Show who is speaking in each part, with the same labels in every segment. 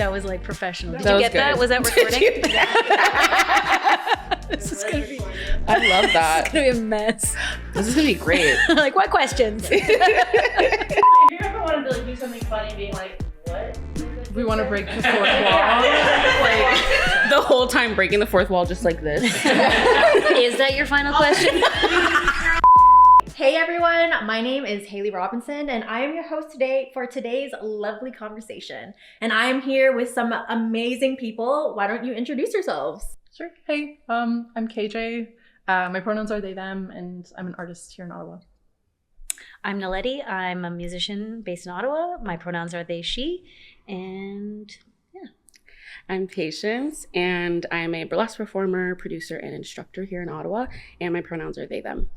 Speaker 1: that was like professional. Did
Speaker 2: That
Speaker 1: you
Speaker 2: was
Speaker 1: get that?
Speaker 2: good.
Speaker 1: Was that recording? This is gonna be.
Speaker 2: I love that.
Speaker 1: It's gonna be a mess.
Speaker 2: This is gonna be great.
Speaker 1: Like, what questions?
Speaker 3: If you ever wanted to do something funny and being like, what?
Speaker 4: We want to break the fourth wall.
Speaker 2: Like the whole time breaking the fourth wall just like this.
Speaker 1: Is that your final question?
Speaker 5: Hey everyone, my name is Haley Robinson and I am your host today for today's lovely conversation. And I am here with some amazing people. Why don't you introduce yourselves?
Speaker 4: Sure. Hey, I'm KJ. My pronouns are they, them, and I'm an artist here in Ottawa.
Speaker 1: I'm Naledi. I'm a musician based in Ottawa. My pronouns are they, she, and yeah.
Speaker 2: I'm Patience, and I'm a burlesque performer, producer, and instructor here in Ottawa, and my pronouns are they, them.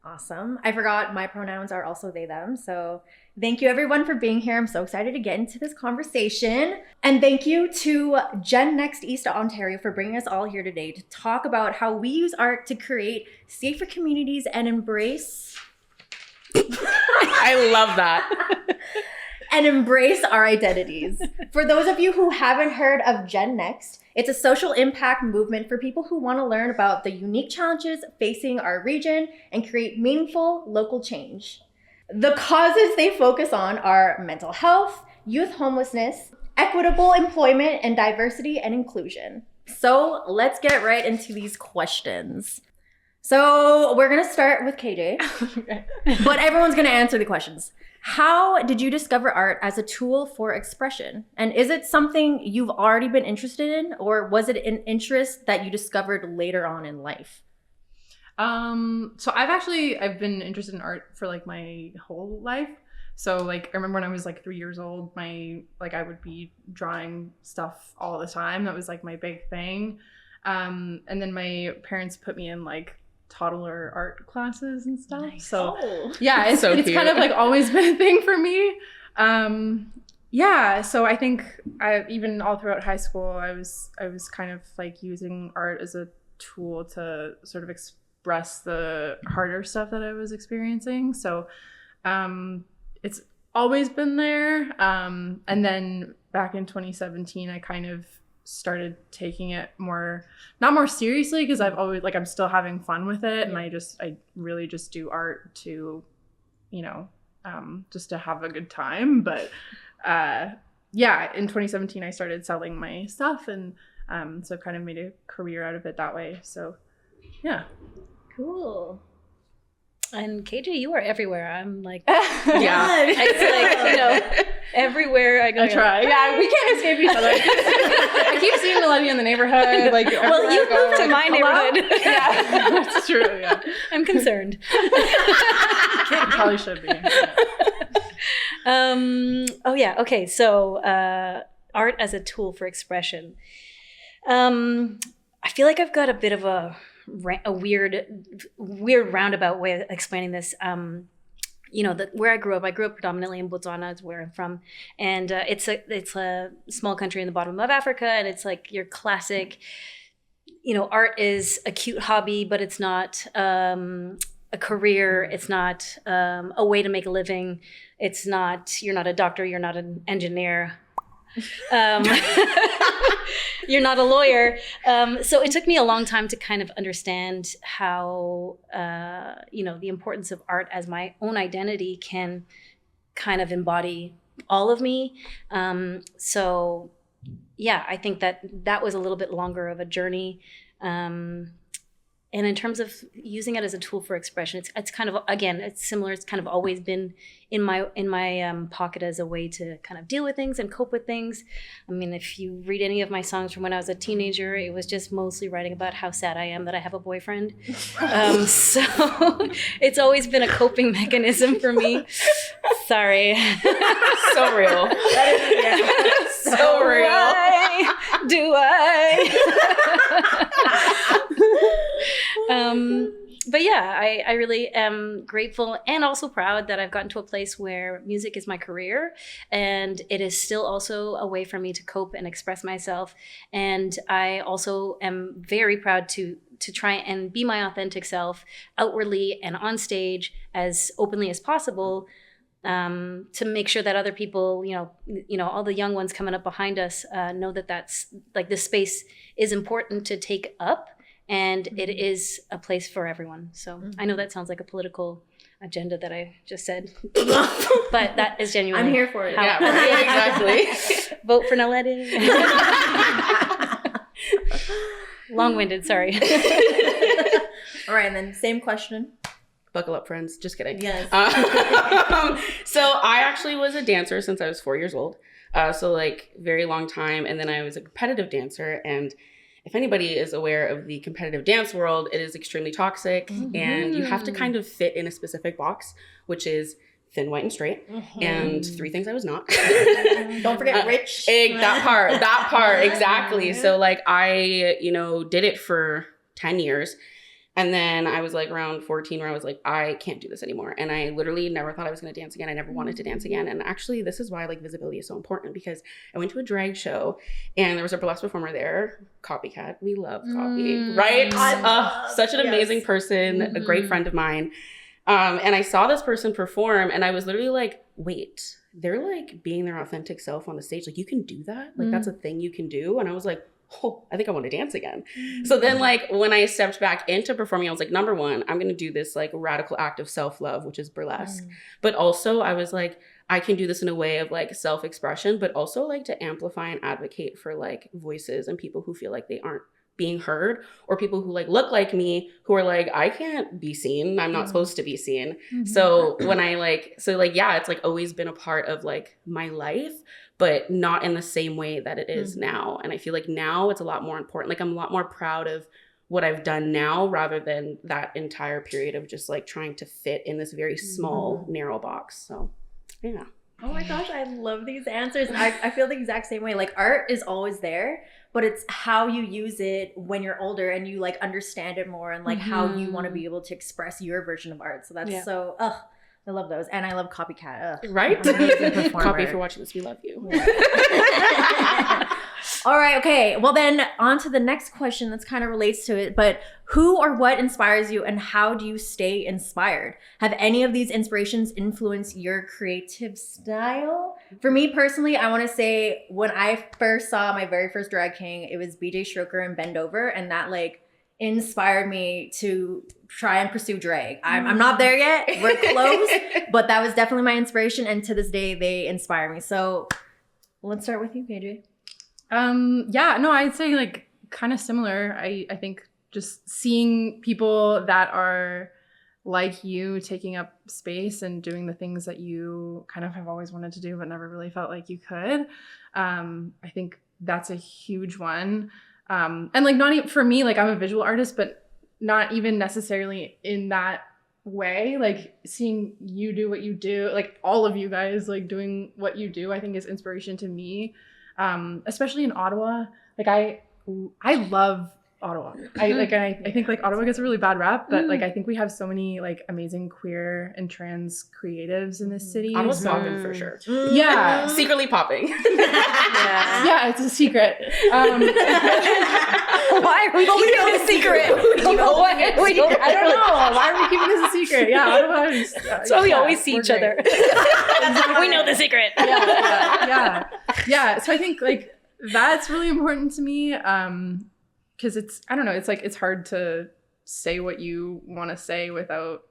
Speaker 5: Awesome. I forgot my pronouns are also they, them. So thank you everyone for being here. I'm so excited to get into this conversation. And thank you to GenNext East Ontario for bringing us all here today to talk about how we use art to create safer communities and embrace...
Speaker 2: I love that.
Speaker 5: and embrace our identities. For those of you who haven't heard of GenNext, it's a social impact movement for people who want to learn about the unique challenges facing our region and create meaningful local change. The causes they focus on are mental health, youth homelessness, equitable employment, and diversity and inclusion. So let's get right into these questions. So we're going to start with KJ, but everyone's going to answer the questions. How did you discover art as a tool for expression? And is it something you've already been interested in, or was it an interest that you discovered later on in life?
Speaker 4: So I've been interested in art for like my whole life. So like I remember when I was like 3 years old, I would be drawing stuff all the time. That was like my big thing. And then my parents put me in like toddler art classes and stuff.
Speaker 1: Nice.
Speaker 4: So
Speaker 5: Oh.
Speaker 4: yeah, it's
Speaker 2: So
Speaker 4: kind of like always been a thing for me. Yeah, so I think even all throughout high school, I was kind of like using art as a tool to sort of express the harder stuff that I was experiencing. So it's always been there. And then back in 2017, I kind of started taking it not more seriously, because I've always I'm still having fun with it, and I really just do art to, just to have a good time. But yeah, in 2017 I started selling my stuff, and so I've kind of made a career out of it that way. So yeah.
Speaker 5: Cool.
Speaker 1: And KJ, you are everywhere. I'm like,
Speaker 2: Yeah.
Speaker 1: it's like, everywhere I go.
Speaker 4: I try. Yeah, we can't escape each other. I keep seeing Naledi in the neighborhood. Like,
Speaker 1: Well, you moved to my
Speaker 4: hello?
Speaker 1: neighborhood.
Speaker 4: Yeah, that's true. Yeah,
Speaker 1: I'm concerned.
Speaker 4: probably should be.
Speaker 1: Oh yeah. Okay. So art as a tool for expression. I feel like I've got a bit of a weird roundabout way of explaining this. Where I grew up predominantly in Botswana, is where I'm from, and it's a small country in the bottom of Africa, and it's like your classic, art is a cute hobby, but it's not a career. It's not a way to make a living. You're not a doctor. You're not an engineer. You're not a lawyer. So it took me a long time to kind of understand how, the importance of art as my own identity can kind of embody all of me. So yeah, I think that was a little bit longer of a journey. And in terms of using it as a tool for expression, it's kind of, again, it's similar. It's kind of always been in my pocket as a way to kind of deal with things and cope with things. I mean, if you read any of my songs from when I was a teenager, it was just mostly writing about how sad I am that I have a boyfriend. So it's always been a coping mechanism for me. Sorry.
Speaker 2: So real. So real.
Speaker 1: But yeah, I really am grateful and also proud that I've gotten to a place where music is my career, and it is still also a way for me to cope and express myself. And I also am very proud to try and be my authentic self outwardly and on stage as openly as possible. to make sure that other people, all the young ones coming up behind us, know that that's like this space is important to take up, and it is a place for everyone. So I know that sounds like a political agenda that I just said, but that is genuinely.
Speaker 5: I'm here for it.
Speaker 2: Yeah, right, exactly.
Speaker 1: Vote for Naledi. Long-winded, sorry.
Speaker 5: All right, and then same question.
Speaker 2: Buckle up, friends. Just kidding.
Speaker 5: Yes.
Speaker 2: So I actually was a dancer since I was 4 years old. So like very long time. And then I was a competitive dancer. And if anybody is aware of the competitive dance world, it is extremely toxic. And you have to kind of fit in a specific box, which is thin, white, and straight. And 3 things I was not.
Speaker 5: Don't forget rich.
Speaker 2: That part, exactly. So like I, did it for 10 years. And then I was like around 14 where I was like, I can't do this anymore. And I literally never thought I was going to dance again. I never wanted to dance again. And actually, this is why like visibility is so important, because I went to a drag show and there was a burlesque performer there, Copycat. We love Copy, right? Such an amazing person, a great friend of mine. And I saw this person perform and I was literally like, wait, they're like being their authentic self on the stage. Like you can do that? Like that's a thing you can do? And I was like, oh, I think I want to dance again. So then like when I stepped back into performing, I was like, number one, I'm going to do this like radical act of self-love, which is burlesque. But also I was like, I can do this in a way of like self-expression, but also like to amplify and advocate for like voices and people who feel like they aren't being heard, or people who like look like me who are like, I can't be seen. I'm not supposed to be seen. So when I it's like always been a part of like my life, but not in the same way that it is now. And I feel like now it's a lot more important. Like I'm a lot more proud of what I've done now rather than that entire period of just like trying to fit in this very small, narrow box. So yeah.
Speaker 5: Oh my gosh, I love these answers. I feel the exact same way. Like art is always there, but it's how you use it when you're older and you like understand it more and like how you want to be able to express your version of art. So that's I love those. And I love Copycat.
Speaker 2: Right?
Speaker 5: Amazing performer.
Speaker 2: Copy, if you're watching this, we love you.
Speaker 5: All right, okay. Well then on to the next question that's kind of relates to it, but who or what inspires you and how do you stay inspired? Have any of these inspirations influenced your creative style? For me personally, I want to say when I first saw my very first drag king, it was BJ Stroker and Bend Over, and that like inspired me to try and pursue drag. I'm not there yet. We're close, but that was definitely my inspiration, and to this day they inspire me. So let's start with you, KJ.
Speaker 4: I'd say like kind of similar. I think just seeing people that are like you taking up space and doing the things that you kind of have always wanted to do but never really felt like you could. I think that's a huge one. And like not even for me, like I'm a visual artist, but not even necessarily in that way. Like seeing you do what you do, like all of you guys like doing what you do, I think is inspiration to me. Especially in Ottawa. Like I love Ottawa. I think like Ottawa gets a really bad rap, but like I think we have so many like amazing queer and trans creatives in this city.
Speaker 2: Ottawa's popping for sure.
Speaker 4: Yeah.
Speaker 2: Secretly popping.
Speaker 4: Yeah, it's a secret.
Speaker 1: Why are we keeping the secret?
Speaker 4: I don't know. Why are we keeping this a secret? Yeah, Ottawa is,
Speaker 1: So we always see each other.
Speaker 4: Exactly.
Speaker 1: We know the secret.
Speaker 4: Yeah. So I think like that's really important to me. Because it's like it's hard to say what you want to say without,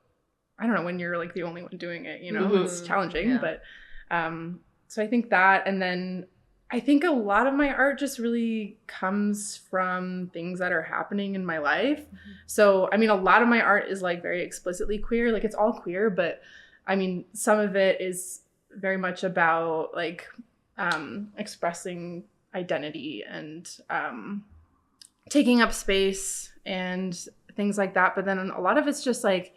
Speaker 4: I don't know, when you're like the only one doing it, it's challenging. But so I think that, and then I think a lot of my art just really comes from things that are happening in my life. So, I mean, a lot of my art is like very explicitly queer, like it's all queer, but I mean, some of it is very much about like expressing identity and taking up space and things like that. But then a lot of it's just like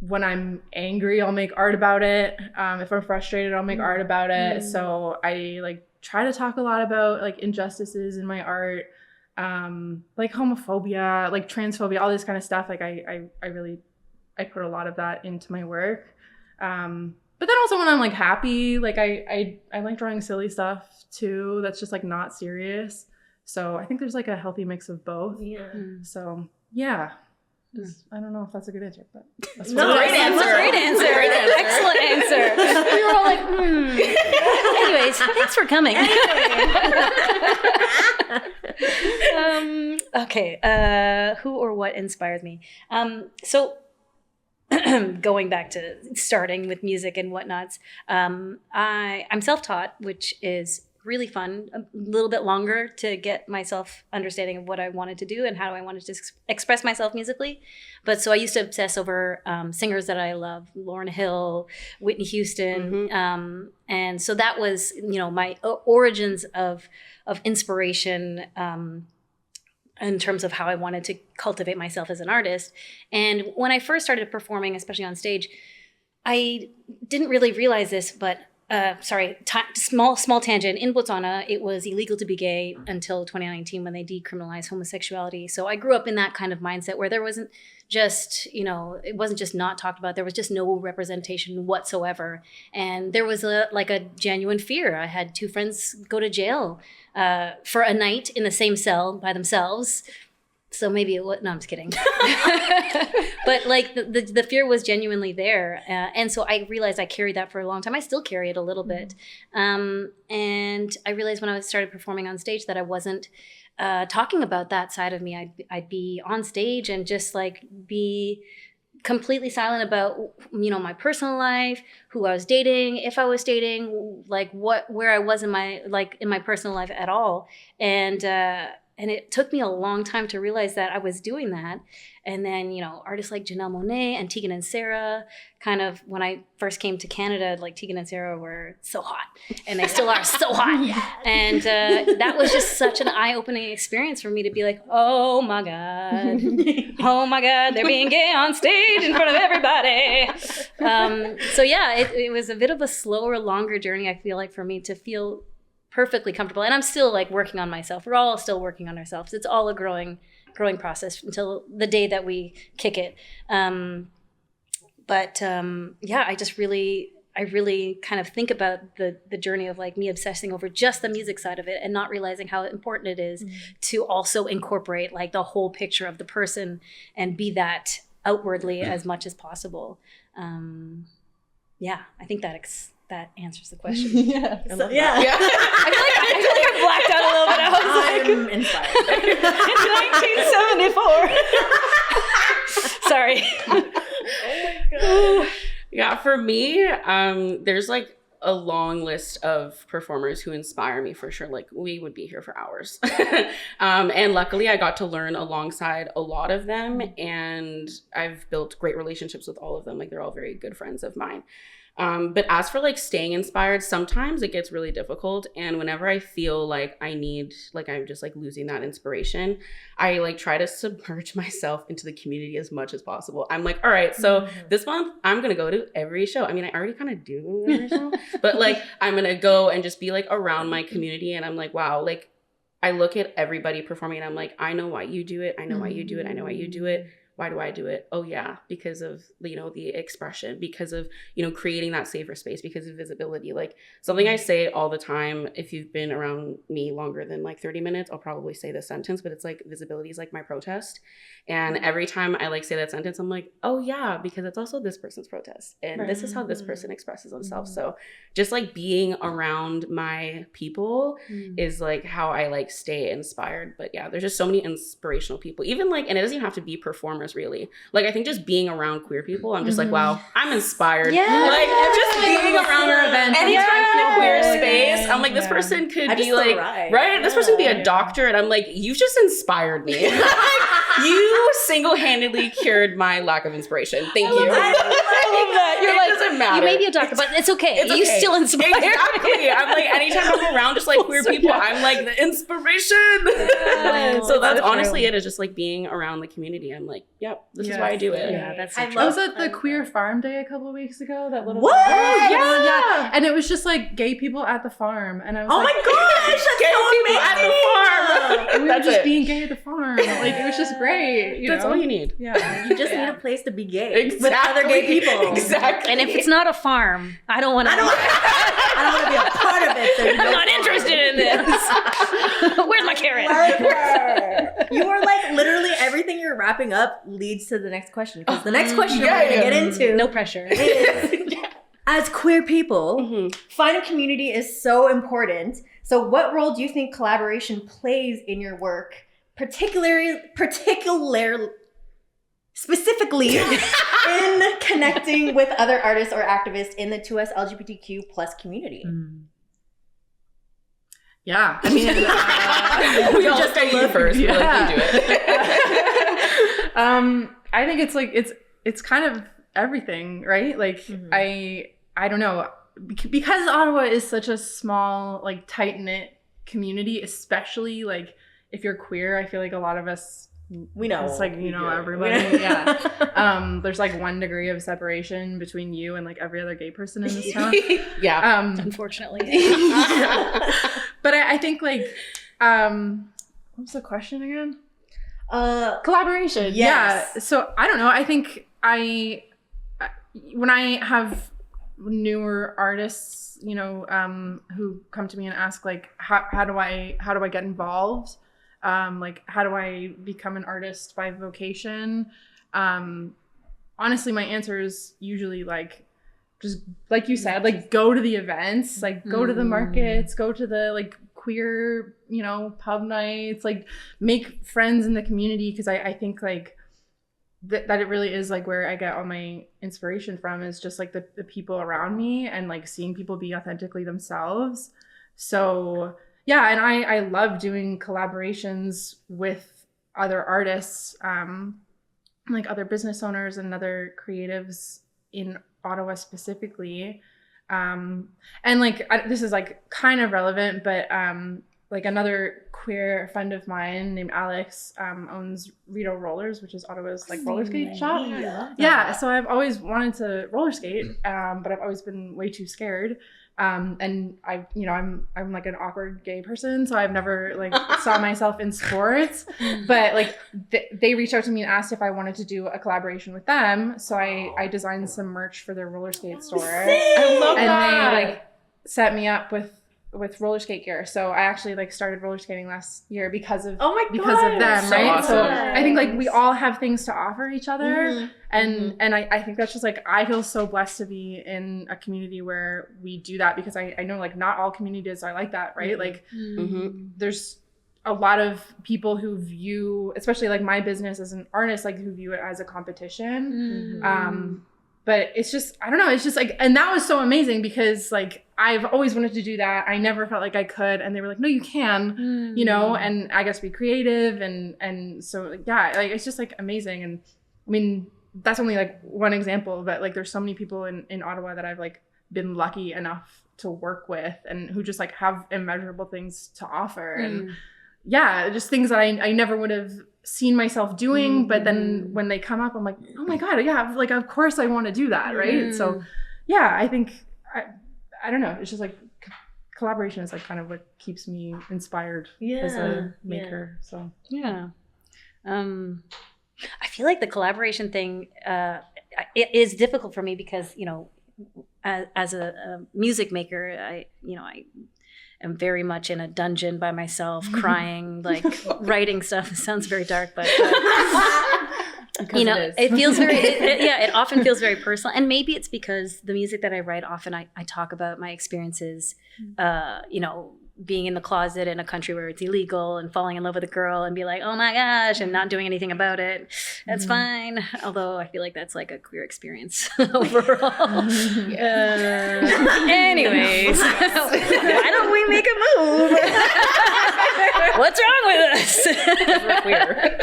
Speaker 4: when I'm angry, I'll make art about it. If I'm frustrated, I'll make art about it. So I like try to talk a lot about like injustices in my art, like homophobia, like transphobia, all this kind of stuff. Like I put a lot of that into my work. But then also when I'm like happy, like I like drawing silly stuff too. That's just like not serious. So I think there's like a healthy mix of both.
Speaker 5: Yeah.
Speaker 4: So yeah. I don't know if that's a good answer, but that's
Speaker 5: No,
Speaker 2: Great answer.
Speaker 1: Great answer.
Speaker 2: Great answer.
Speaker 1: Excellent answer. We were all like, Anyways, thanks for coming. Okay. Who or what inspires me? So going back to starting with music and whatnots, I'm self-taught, which is really fun, a little bit longer to get myself understanding of what I wanted to do and how I wanted to express myself musically. But so I used to obsess over singers that I love, Lauryn Hill, Whitney Houston. And so that was, my origins of inspiration in terms of how I wanted to cultivate myself as an artist. And when I first started performing, especially on stage, I didn't really realize this, but small tangent. In Botswana, it was illegal to be gay until 2019 when they decriminalized homosexuality. So I grew up in that kind of mindset where there wasn't just, it wasn't just not talked about. There was just no representation whatsoever. And there was a genuine fear. I had 2 friends go to jail for a night in the same cell by themselves. So maybe it was, no, I'm just kidding. But the fear was genuinely there. And so I realized I carried that for a long time. I still carry it a little bit. And I realized when I started performing on stage that I wasn't talking about that side of me. I'd be on stage and just be completely silent about, my personal life, who I was dating, if I was dating, where I was in my personal life at all. And it took me a long time to realize that I was doing that. And then, artists like Janelle Monáe and Tegan and Sarah, kind of when I first came to Canada, Tegan and Sarah were so hot. And they still are so hot. And that was just such an eye-opening experience for me to be like, oh my God, they're being gay on stage in front of everybody. So yeah, it was a bit of a slower, longer journey, I feel like, for me to feel perfectly comfortable. And I'm still working on myself. We're all still working on ourselves. It's all a growing process until the day that we kick it. I really kind of think about the journey of me obsessing over just the music side of it and not realizing how important it is to also incorporate the whole picture of the person and be that outwardly as much as possible. I think that answers the question.
Speaker 5: Yeah.
Speaker 1: I feel like I blacked out a little bit. I was
Speaker 5: I'm inspired.
Speaker 1: in 1974. Sorry.
Speaker 2: Yeah, for me, there's a long list of performers who inspire me for sure. We would be here for hours. And luckily I got to learn alongside a lot of them, and I've built great relationships with all of them. They're all very good friends of mine. But as for staying inspired, sometimes it gets really difficult. And whenever I feel I need, I'm just losing that inspiration, I try to submerge myself into the community as much as possible. I'm all right, so this month I'm going to go to every show. I mean, I already kind of do every show, but I'm going to go and just be around my community. And I'm wow, I look at everybody performing and I'm I know why you do it. I know why you do it. I know why you do it. Why do I do it? Oh yeah, because of, the expression, because of, creating that safer space, because of visibility. Something I say all the time, if you've been around me longer than 30 minutes, I'll probably say this sentence, but it's visibility is my protest. And every time I say that sentence, I'm oh yeah, because it's also this person's protest. And this is how this person expresses themselves. So just being around my people is how I stay inspired. But yeah, there's just so many inspirational people, even and it doesn't even have to be performers really. I think just being around queer people, I'm just wow, I'm inspired.
Speaker 1: Yeah.
Speaker 2: Just being around
Speaker 4: your events.
Speaker 2: anytime in a queer space, I'm this
Speaker 4: Yeah.
Speaker 2: person could
Speaker 5: I
Speaker 2: be
Speaker 5: just arrived.
Speaker 2: right? This person could be a doctor, and I'm you just inspired me. You single-handedly cured my lack of inspiration. Thank you.
Speaker 1: I love that. You're
Speaker 2: it doesn't matter.
Speaker 1: You may be a doctor, but it's okay.
Speaker 2: It's
Speaker 1: You
Speaker 2: okay.
Speaker 1: still inspire.
Speaker 2: Exactly. I'm anytime I'm around just queer people, I'm the inspiration. So that's honestly it. Is just being around the community. I'm yep, this is why I do it.
Speaker 1: Yeah, that's so
Speaker 5: I
Speaker 1: true.
Speaker 4: I was at the Queer Farm Day a couple of weeks ago. That little
Speaker 5: What?
Speaker 4: yeah. And it was just gay people at the farm, and I was
Speaker 5: Oh my gosh, that's
Speaker 2: Gay people at the farm.
Speaker 4: and we were
Speaker 2: That's
Speaker 4: just
Speaker 2: it.
Speaker 4: being gay at the farm. It was just great.
Speaker 2: That's all you need.
Speaker 4: Yeah.
Speaker 5: You just need a place to be gay with
Speaker 2: Exactly.
Speaker 5: other gay people.
Speaker 2: Exactly.
Speaker 1: And if it's not a farm, I don't want to.
Speaker 5: I don't want to be a part of it. There's
Speaker 1: I'm
Speaker 5: no
Speaker 1: not
Speaker 5: farm.
Speaker 1: interested in this. Where's my carrot?
Speaker 5: You are literally everything you're wrapping up leads to the next question. Because the next question we're going to get into
Speaker 1: No pressure.
Speaker 5: is, as queer people, finding community is so important. So what role do you think collaboration plays in your work, specifically in connecting with other artists or activists in the 2S LGBTQ plus community?
Speaker 4: Yeah, I mean,
Speaker 2: we all just at you first.
Speaker 4: Yeah.
Speaker 2: Like, you do it.
Speaker 4: I think it's like it's kind of everything, right? Like I don't know, because Ottawa is such a small, like tight knit community, especially like if you're queer. I feel like a lot of us.
Speaker 5: We know.
Speaker 4: It's like, you know, everybody. Yeah. There's like 1 degree of separation between you and like every other gay person in this town.
Speaker 2: Yeah.
Speaker 1: Unfortunately.
Speaker 4: But I think like, what was the question again? Collaboration.
Speaker 5: Yes.
Speaker 4: Yeah. So I don't know. I think when I have newer artists, you know, who come to me and ask like, how do I get involved? Like, how do I become an artist by vocation? Honestly, my answer is usually like, just like you said, like go to the events, like go to the markets, go to the like queer, you know, pub nights, like make friends in the community. Cause I think like that it really is like where I get all my inspiration from, is just like the people around me and like seeing people be authentically themselves. So yeah, and I love doing collaborations with other artists, like other business owners and other creatives in Ottawa specifically. And like, this is like kind of relevant, but like another queer friend of mine named Alex owns Rito Rollers, which is Ottawa's like roller skate shop. Yeah, so I've always wanted to roller skate, but I've always been way too scared. And I'm like an awkward gay person, so I've never like saw myself in sports. But like they reached out to me and asked if I wanted to do a collaboration with them. So I designed some merch for their roller skate store.
Speaker 2: I love
Speaker 4: and
Speaker 2: that.
Speaker 4: they like set me up with roller skate gear. So I actually like started roller skating last year because of them,
Speaker 2: So
Speaker 4: right?
Speaker 2: awesome.
Speaker 4: So I think like we all have things to offer each other. And I think that's just like, I feel so blessed to be in a community where we do that, because I know like not all communities are like that, right? Like there's a lot of people who view, especially like my business as an artist, like who view it as a competition. But it's just, I don't know, it's just like, and that was so amazing because like I've always wanted to do that. I never felt like I could. And they were like, no, you can, you know, and I guess be creative. And so yeah, like it's just like amazing. And I mean, that's only like one example, but like there's so many people in Ottawa that I've like been lucky enough to work with and who just like have immeasurable things to offer. And yeah, just things that I never would have seen myself doing, but then when they come up, I'm like, oh my God, yeah, like of course I want to do that, right? So yeah, I think I don't know, it's just like collaboration is like kind of what keeps me inspired as a maker. So
Speaker 1: yeah, I feel like the collaboration thing it is difficult for me because, you know, as a music maker, I am very much in a dungeon by myself, crying, like writing stuff. It sounds very dark, but you know, it feels very, it often feels very personal. And maybe it's because the music that I write, often I talk about my experiences, you know, being in the closet in a country where it's illegal and falling in love with a girl and be like, oh my gosh, and not doing anything about it. That's fine. Although I feel like that's like a queer experience overall. Anyways, why don't we make a move? What's wrong with us?
Speaker 2: We're queer.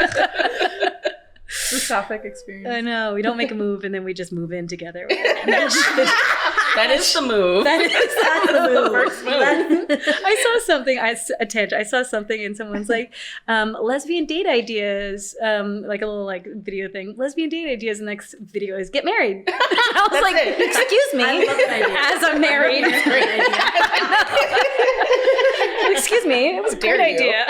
Speaker 4: the sapphic experience.
Speaker 1: I know. We don't make a move and then we just move in together.
Speaker 2: That is the move.
Speaker 1: That's
Speaker 2: the move. First move.
Speaker 1: I saw something and someone's like, lesbian date ideas, like a little like video thing. Lesbian date ideas. The next video is get married. I was like, excuse me, as I'm married. Excuse me, it was a great idea.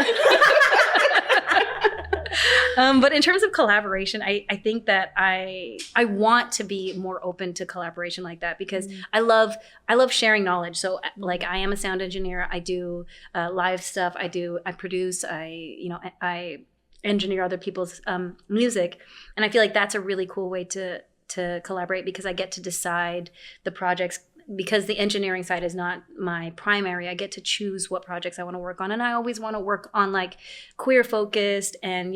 Speaker 1: But in terms of collaboration, I think that I want to be more open to collaboration like that because I love sharing knowledge. So like I am a sound engineer. I do live stuff. I produce. I engineer other people's music. And I feel like that's a really cool way to collaborate, because I get to decide the projects, because the engineering side is not my primary. I get to choose what projects I want to work on. And I always want to work on like queer focused and,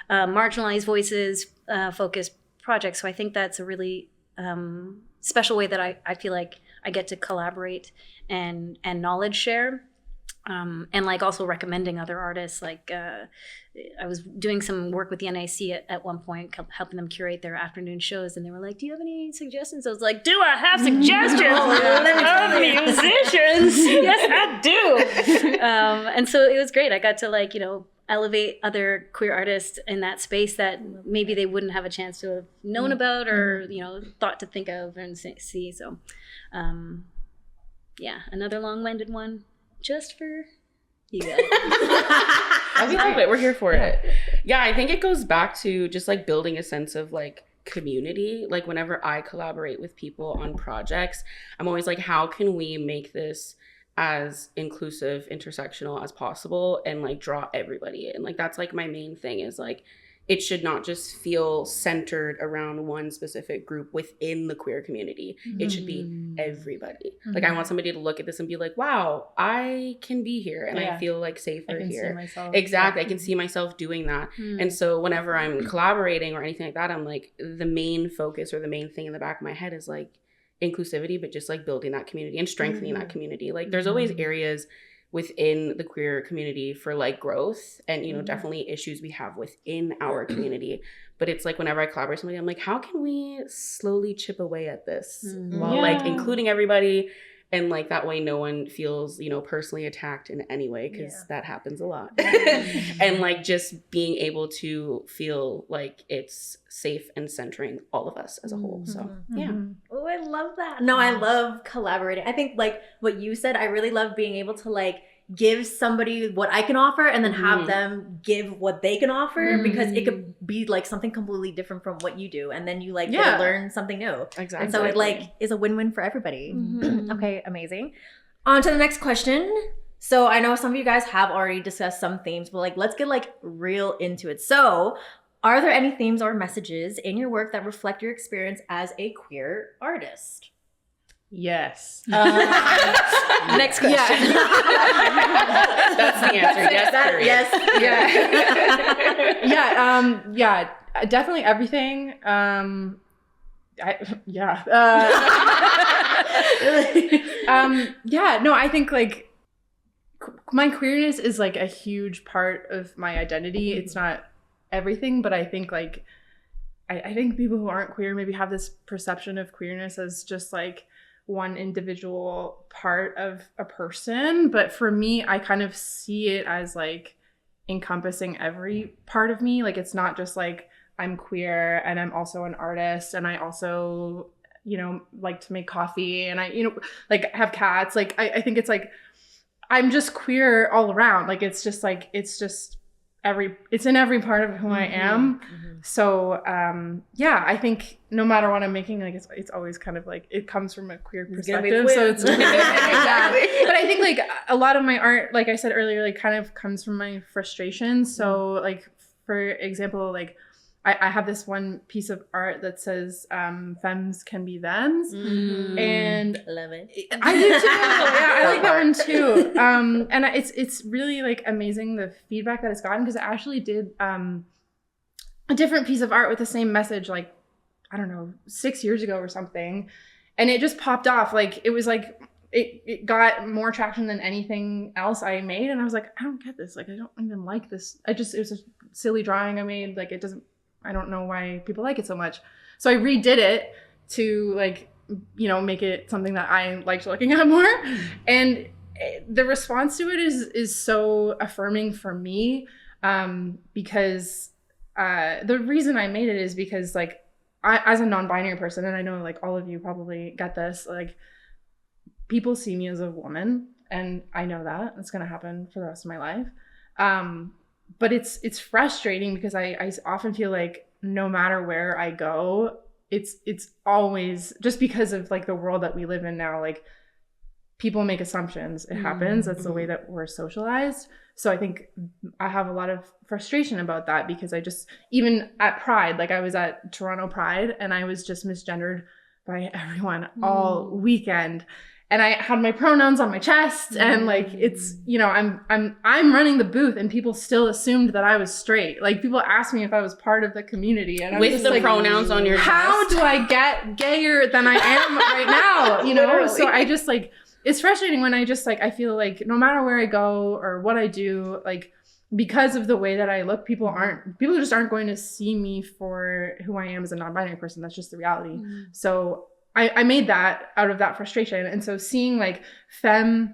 Speaker 1: marginalized voices focused projects. So I think that's a really special way that I feel like I get to collaborate and knowledge share. And like also recommending other artists. Like I was doing some work with the NIC at one point, helping them curate their afternoon shows, and they were like, "Do you have any suggestions?" I was like, "Do I have suggestions of musicians?" Yes, I do. And so it was great. I got to elevate other queer artists in that space that maybe they wouldn't have a chance to have known about or thought to think of and see. So another long-winded one. Just for you guys.
Speaker 2: I love it. We're here for it. Yeah, I think it goes back to just like building a sense of like community. Like whenever I collaborate with people on projects, I'm always like, how can we make this as inclusive, intersectional as possible and like draw everybody in? Like that's like my main thing is like, it should not just feel centered around one specific group within the queer community. It should be everybody. Like I want somebody to look at this and be like, wow, I can be here and I feel like safer here. See myself. Exactly. I can see myself doing that. And so whenever I'm collaborating or anything like that, I'm like, the main focus or the main thing in the back of my head is like inclusivity, but just like building that community and strengthening that community. Like there's always areas within the queer community for like growth and definitely issues we have within our community, but it's like whenever I collaborate with somebody, I'm like, how can we slowly chip away at this while like including everybody, and like that way no one feels personally attacked in any way, because that happens a lot. And like just being able to feel like it's safe and centering all of us as a whole. So
Speaker 5: Oh, I love that. No, I love collaborating. I think like what you said, I really love being able to like give somebody what I can offer and then have them give what they can offer, because it could be like something completely different from what you do, and then you like get to learn something new.
Speaker 2: Exactly.
Speaker 5: And so it like is a win-win for everybody. Okay, amazing. On to the next question. So I know some of you guys have already discussed some themes, but like let's get like real into it. So are there any themes or messages in your work that reflect your experience as a queer artist?
Speaker 4: Yes.
Speaker 1: Next question.
Speaker 2: That's the answer.
Speaker 4: Yes. Definitely everything. I think like my queerness is like a huge part of my identity. It's not everything, but I think like I think people who aren't queer maybe have this perception of queerness as just like one individual part of a person, but for me I kind of see it as like encompassing every part of me. Like it's not just like I'm queer and I'm also an artist and I also like to make coffee and I like have cats. Like I think it's like I'm just queer all around. Like it's in every part of who I am. So I think no matter what I'm making, like it's always kind of like it comes from a queer perspective. So it's exactly. But I think like a lot of my art, like I said earlier, like kind of comes from my frustration. So like for example, like I have this one piece of art that says femmes can be thems. And
Speaker 5: love it.
Speaker 4: I do too. Yeah, I like that one too. And it's really like amazing the feedback that it's gotten, because I actually did a different piece of art with the same message like, I don't know, 6 years ago or something. And it just popped off. Like it was like it got more traction than anything else I made. And I was like, I don't get this. Like I don't even like this. It was a silly drawing I made. Like I don't know why people like it so much. So I redid it to like, make it something that I liked looking at more. And the response to it is so affirming for me, because the reason I made it is because like I, as a non-binary person, and I know like all of you probably get this, like people see me as a woman, and I know that it's going to happen for the rest of my life. But it's frustrating because I often feel like no matter where I go, it's always just because of like the world that we live in now, like people make assumptions. It happens. That's the way that we're socialized. So I think I have a lot of frustration about that because I just, even at Pride, like I was at Toronto Pride and I was just misgendered by everyone all weekend. And I had my pronouns on my chest and like, it's, you know, I'm running the booth and people still assumed that I was straight. Like people asked me if I was part of the community and
Speaker 2: with the like, pronouns on your chest.
Speaker 4: How do I get gayer than I am right now? You know? Literally. So I just like, it's frustrating when I just like, I feel like no matter where I go or what I do, like because of the way that I look, people just aren't going to see me for who I am as a non-binary person. That's just the reality. So I made that out of that frustration. And so seeing like femme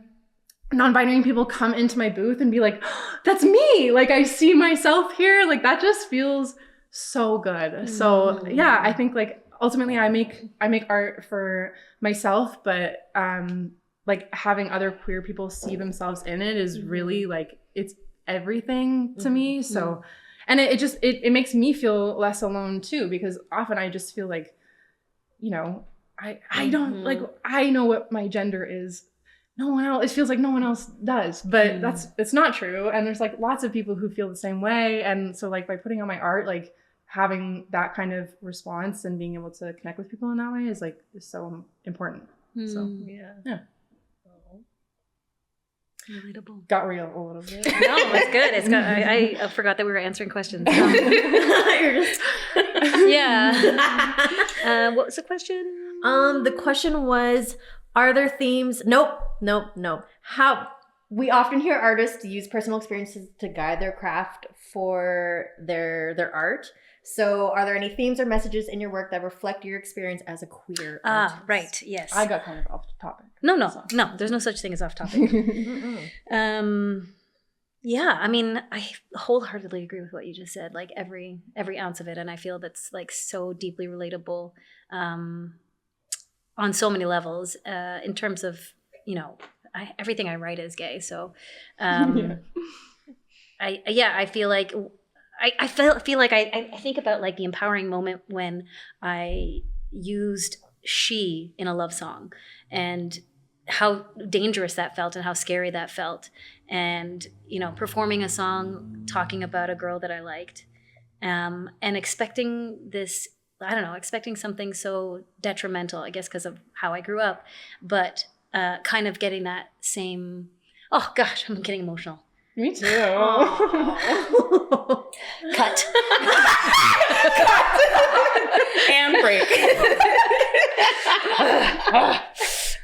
Speaker 4: non-binary people come into my booth and be like, oh, that's me. Like I see myself here. Like that just feels so good. So yeah, I think like ultimately I make art for myself, but like having other queer people see themselves in it is really like, it's everything to me. So, and it just, it makes me feel less alone too, because often I just feel like, you know, I don't like, I know what my gender is. No one else, it feels like no one else does, but it's not true. And there's like lots of people who feel the same way. And so like by putting on my art, like having that kind of response and being able to connect with people in that way is like, is so important. So yeah.
Speaker 1: Relatable.
Speaker 4: Got real a little bit.
Speaker 1: No, it's good. It's good. I forgot that we were answering questions.
Speaker 5: You're just
Speaker 1: Yeah. What was the question?
Speaker 5: The question was, are there themes? Nope. How we often hear artists use personal experiences to guide their craft for their art. So are there any themes or messages in your work that reflect your experience as a queer artist?
Speaker 1: Right. Yes.
Speaker 4: I got kind of off topic.
Speaker 1: No. There's no such thing as off topic. Yeah, I mean, I wholeheartedly agree with what you just said. Like every ounce of it, and I feel that's like so deeply relatable on so many levels. In terms of, you know, everything I write is gay, so I feel like. I feel like I think about like the empowering moment when I used she in a love song and how dangerous that felt and how scary that felt. And, you know, performing a song talking about a girl that I liked and expecting this, I don't know, expecting something so detrimental, I guess, because of how I grew up, but kind of getting that same, oh gosh, I'm getting emotional.
Speaker 4: Me too.
Speaker 1: Cut.
Speaker 2: And break.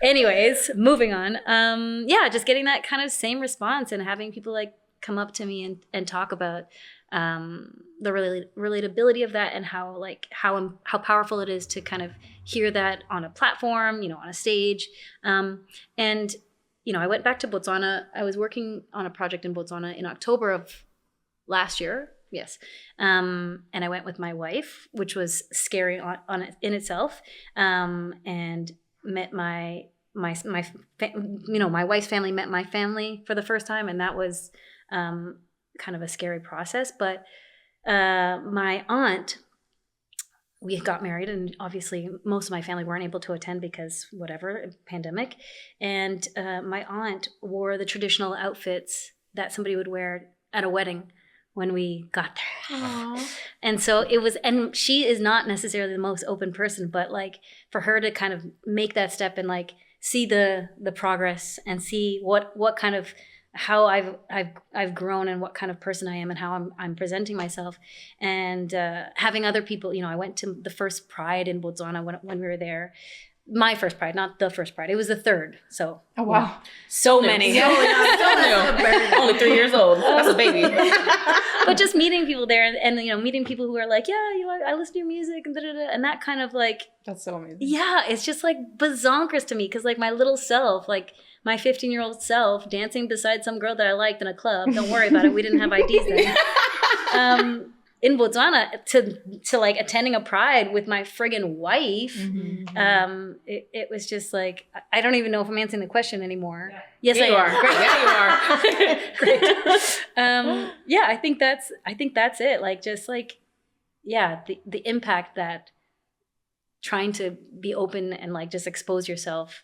Speaker 1: Anyways, moving on. Yeah, just getting that kind of same response and having people like come up to me and talk about the relatability of that and how powerful it is to kind of hear that on a platform, you know, on a stage, and. You know, I went back to Botswana. I was working on a project in Botswana in October of last year. Yes. And I went with my wife, which was scary in itself. And met my wife's family met my family for the first time. And that was kind of a scary process. But my aunt, we got married, and obviously most of my family weren't able to attend because whatever, pandemic. And my aunt wore the traditional outfits that somebody would wear at a wedding when we got there. Aww. And so it was, and she is not necessarily the most open person, but like for her to kind of make that step and like see the progress and see what kind of, how I've grown and what kind of person I am and how I'm presenting myself, and having other people. You know, I went to the first Pride in Botswana when we were there. My first Pride, not the first Pride. It was the third. So
Speaker 4: oh wow,
Speaker 1: you know, so many.
Speaker 2: Only 3 years old. That's a baby.
Speaker 1: But just meeting people there and you know, meeting people who are like, yeah, you know, I listen to your music and and that kind of like.
Speaker 4: That's so amazing.
Speaker 1: Yeah, it's just like bazonkers to me because like my little self, like. My 15-year-old self dancing beside some girl that I liked in a club. Don't worry about it. We didn't have IDs then. In Botswana, to like attending a Pride with my friggin' wife. Mm-hmm. It was just like, I don't even know if I'm answering the question anymore. Yeah. Yes,
Speaker 2: yeah,
Speaker 1: I am.
Speaker 2: Great. Yeah, you are.
Speaker 1: Great. Yeah, I think that's it. Like just like, yeah, the impact that trying to be open and like just expose yourself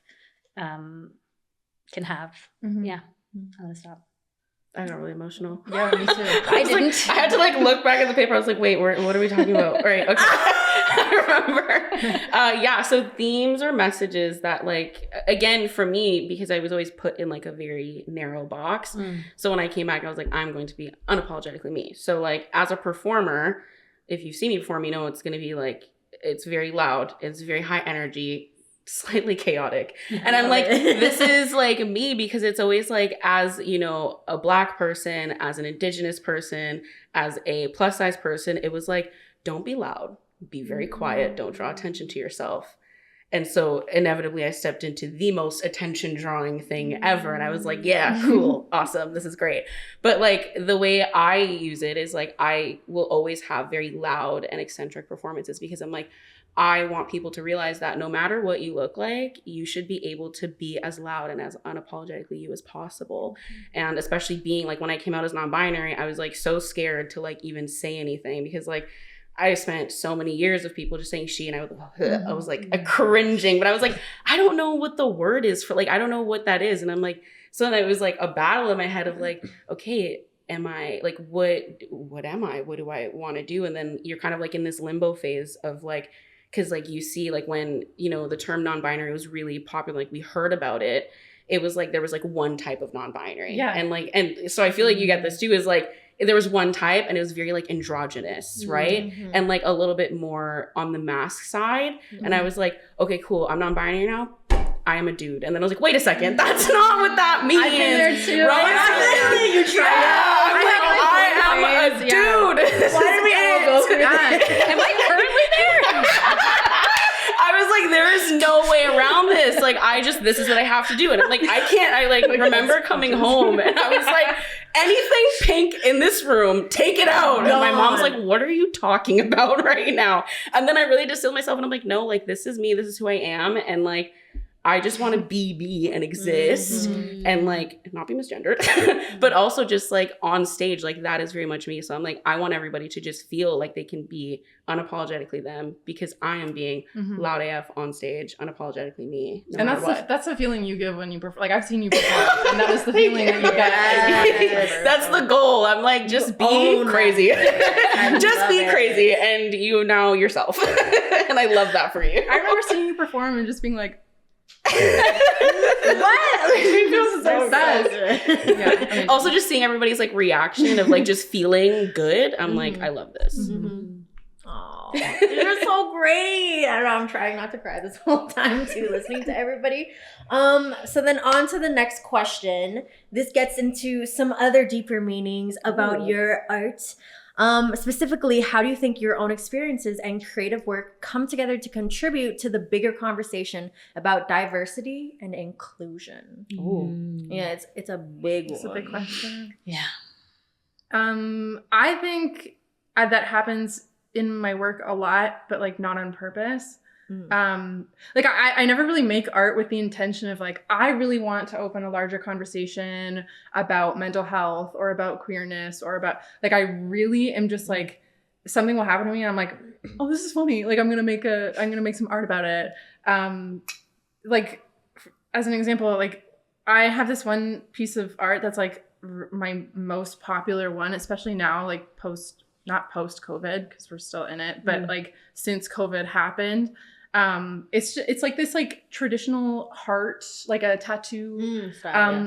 Speaker 1: can have.
Speaker 4: Mhm.
Speaker 1: Yeah, I'm gonna stop.
Speaker 2: I got really emotional.
Speaker 4: Yeah, me too.
Speaker 1: I
Speaker 2: was like-
Speaker 1: didn't.
Speaker 2: I had to like look back at the paper. I was like, wait, what are we talking about? Right. Okay. I remember. Yeah. So themes or messages that like, again, for me, because I was always put in like a very narrow box. So when I came back, I was like, I'm going to be unapologetically me. So like as a performer, if you've seen me perform, you know, it's going to be like, it's very loud. It's very high energy, slightly chaotic. And I'm like, this is like me, because it's always like, as you know, a Black person, as an Indigenous person, as a plus size person, it was like, don't be loud, be very quiet, don't draw attention to yourself. And so inevitably I stepped into the most attention drawing thing ever. And I was like, yeah, cool, awesome, this is great. But like the way I use it is like, I will always have very loud and eccentric performances, because I'm like, I want people to realize that no matter what you look like, you should be able to be as loud and as unapologetically you as possible. And especially being like, when I came out as non-binary, I was like so scared to like even say anything, because like I spent so many years of people just saying she, and I was like a cringing, but I was like, I don't know what the word is for, like, I don't know what that is. And I'm like, so then it was like a battle in my head of like, okay, am I like, what am I? What do I want to do? And then you're kind of like in this limbo phase of like, because like you see like when, you know, the term non-binary was really popular, like we heard about it, it was like there was like one type of non-binary.
Speaker 4: Yeah.
Speaker 2: And like, and so I feel like you get this too, is like there was one type and it was very like androgynous, right? And like a little bit more on the mask side. And I was like, okay, cool, I'm non-binary now, I am a dude. And then I was like, wait a second, that's not what that means.
Speaker 4: I've been there too.
Speaker 2: Right?
Speaker 5: You tried
Speaker 2: I am a dude.
Speaker 5: Why did we all go through that?
Speaker 1: Am I currently there?
Speaker 2: I was like, there is no way around this. Like, this is what I have to do. And I'm like, I like remember coming home and I was like, anything pink in this room, take it out. And my mom's like, what are you talking about right now? And then I really distilled myself and I'm like, no, like, this is me. This is who I am. And like, I just want to be and exist and like not be misgendered, but also just like on stage, like that is very much me. So I'm like, I want everybody to just feel like they can be unapologetically them, because I am being loud AF on stage, unapologetically me. No
Speaker 4: And
Speaker 2: matter
Speaker 4: that's the feeling you give when you perform. Like I've seen you perform, and that was the feeling that you get.
Speaker 2: That's the goal. I'm like, just be crazy. Just be crazy, and you know yourself. And I love that for you.
Speaker 4: I remember seeing you perform and just being like,
Speaker 5: What?
Speaker 2: It feels so
Speaker 4: good. Yeah, I mean,
Speaker 2: Also, just seeing everybody's like reaction of like just feeling good. I'm like, I love this.
Speaker 5: Oh, you're so great. I don't know, I'm trying not to cry this whole time too, listening to everybody. So then on to the next question. This gets into some other deeper meanings about your art. Specifically, how do you think your own experiences and creative work come together to contribute to the bigger conversation about diversity and inclusion? Yeah, it's a big one.
Speaker 4: it's a big question.
Speaker 1: Yeah.
Speaker 4: I think that happens in my work a lot, but like not on purpose. Like I never really make art with the intention of like, I really want to open a larger conversation about mental health or about queerness or about, like, I really am just like, something will happen to me and I'm like, oh, this is funny. Like I'm gonna make some art about it. Like as an example, like I have this one piece of art that's like my most popular one, especially now, like not post COVID, because we're still in it, but like since COVID happened. It's like this like traditional heart, like a tattoo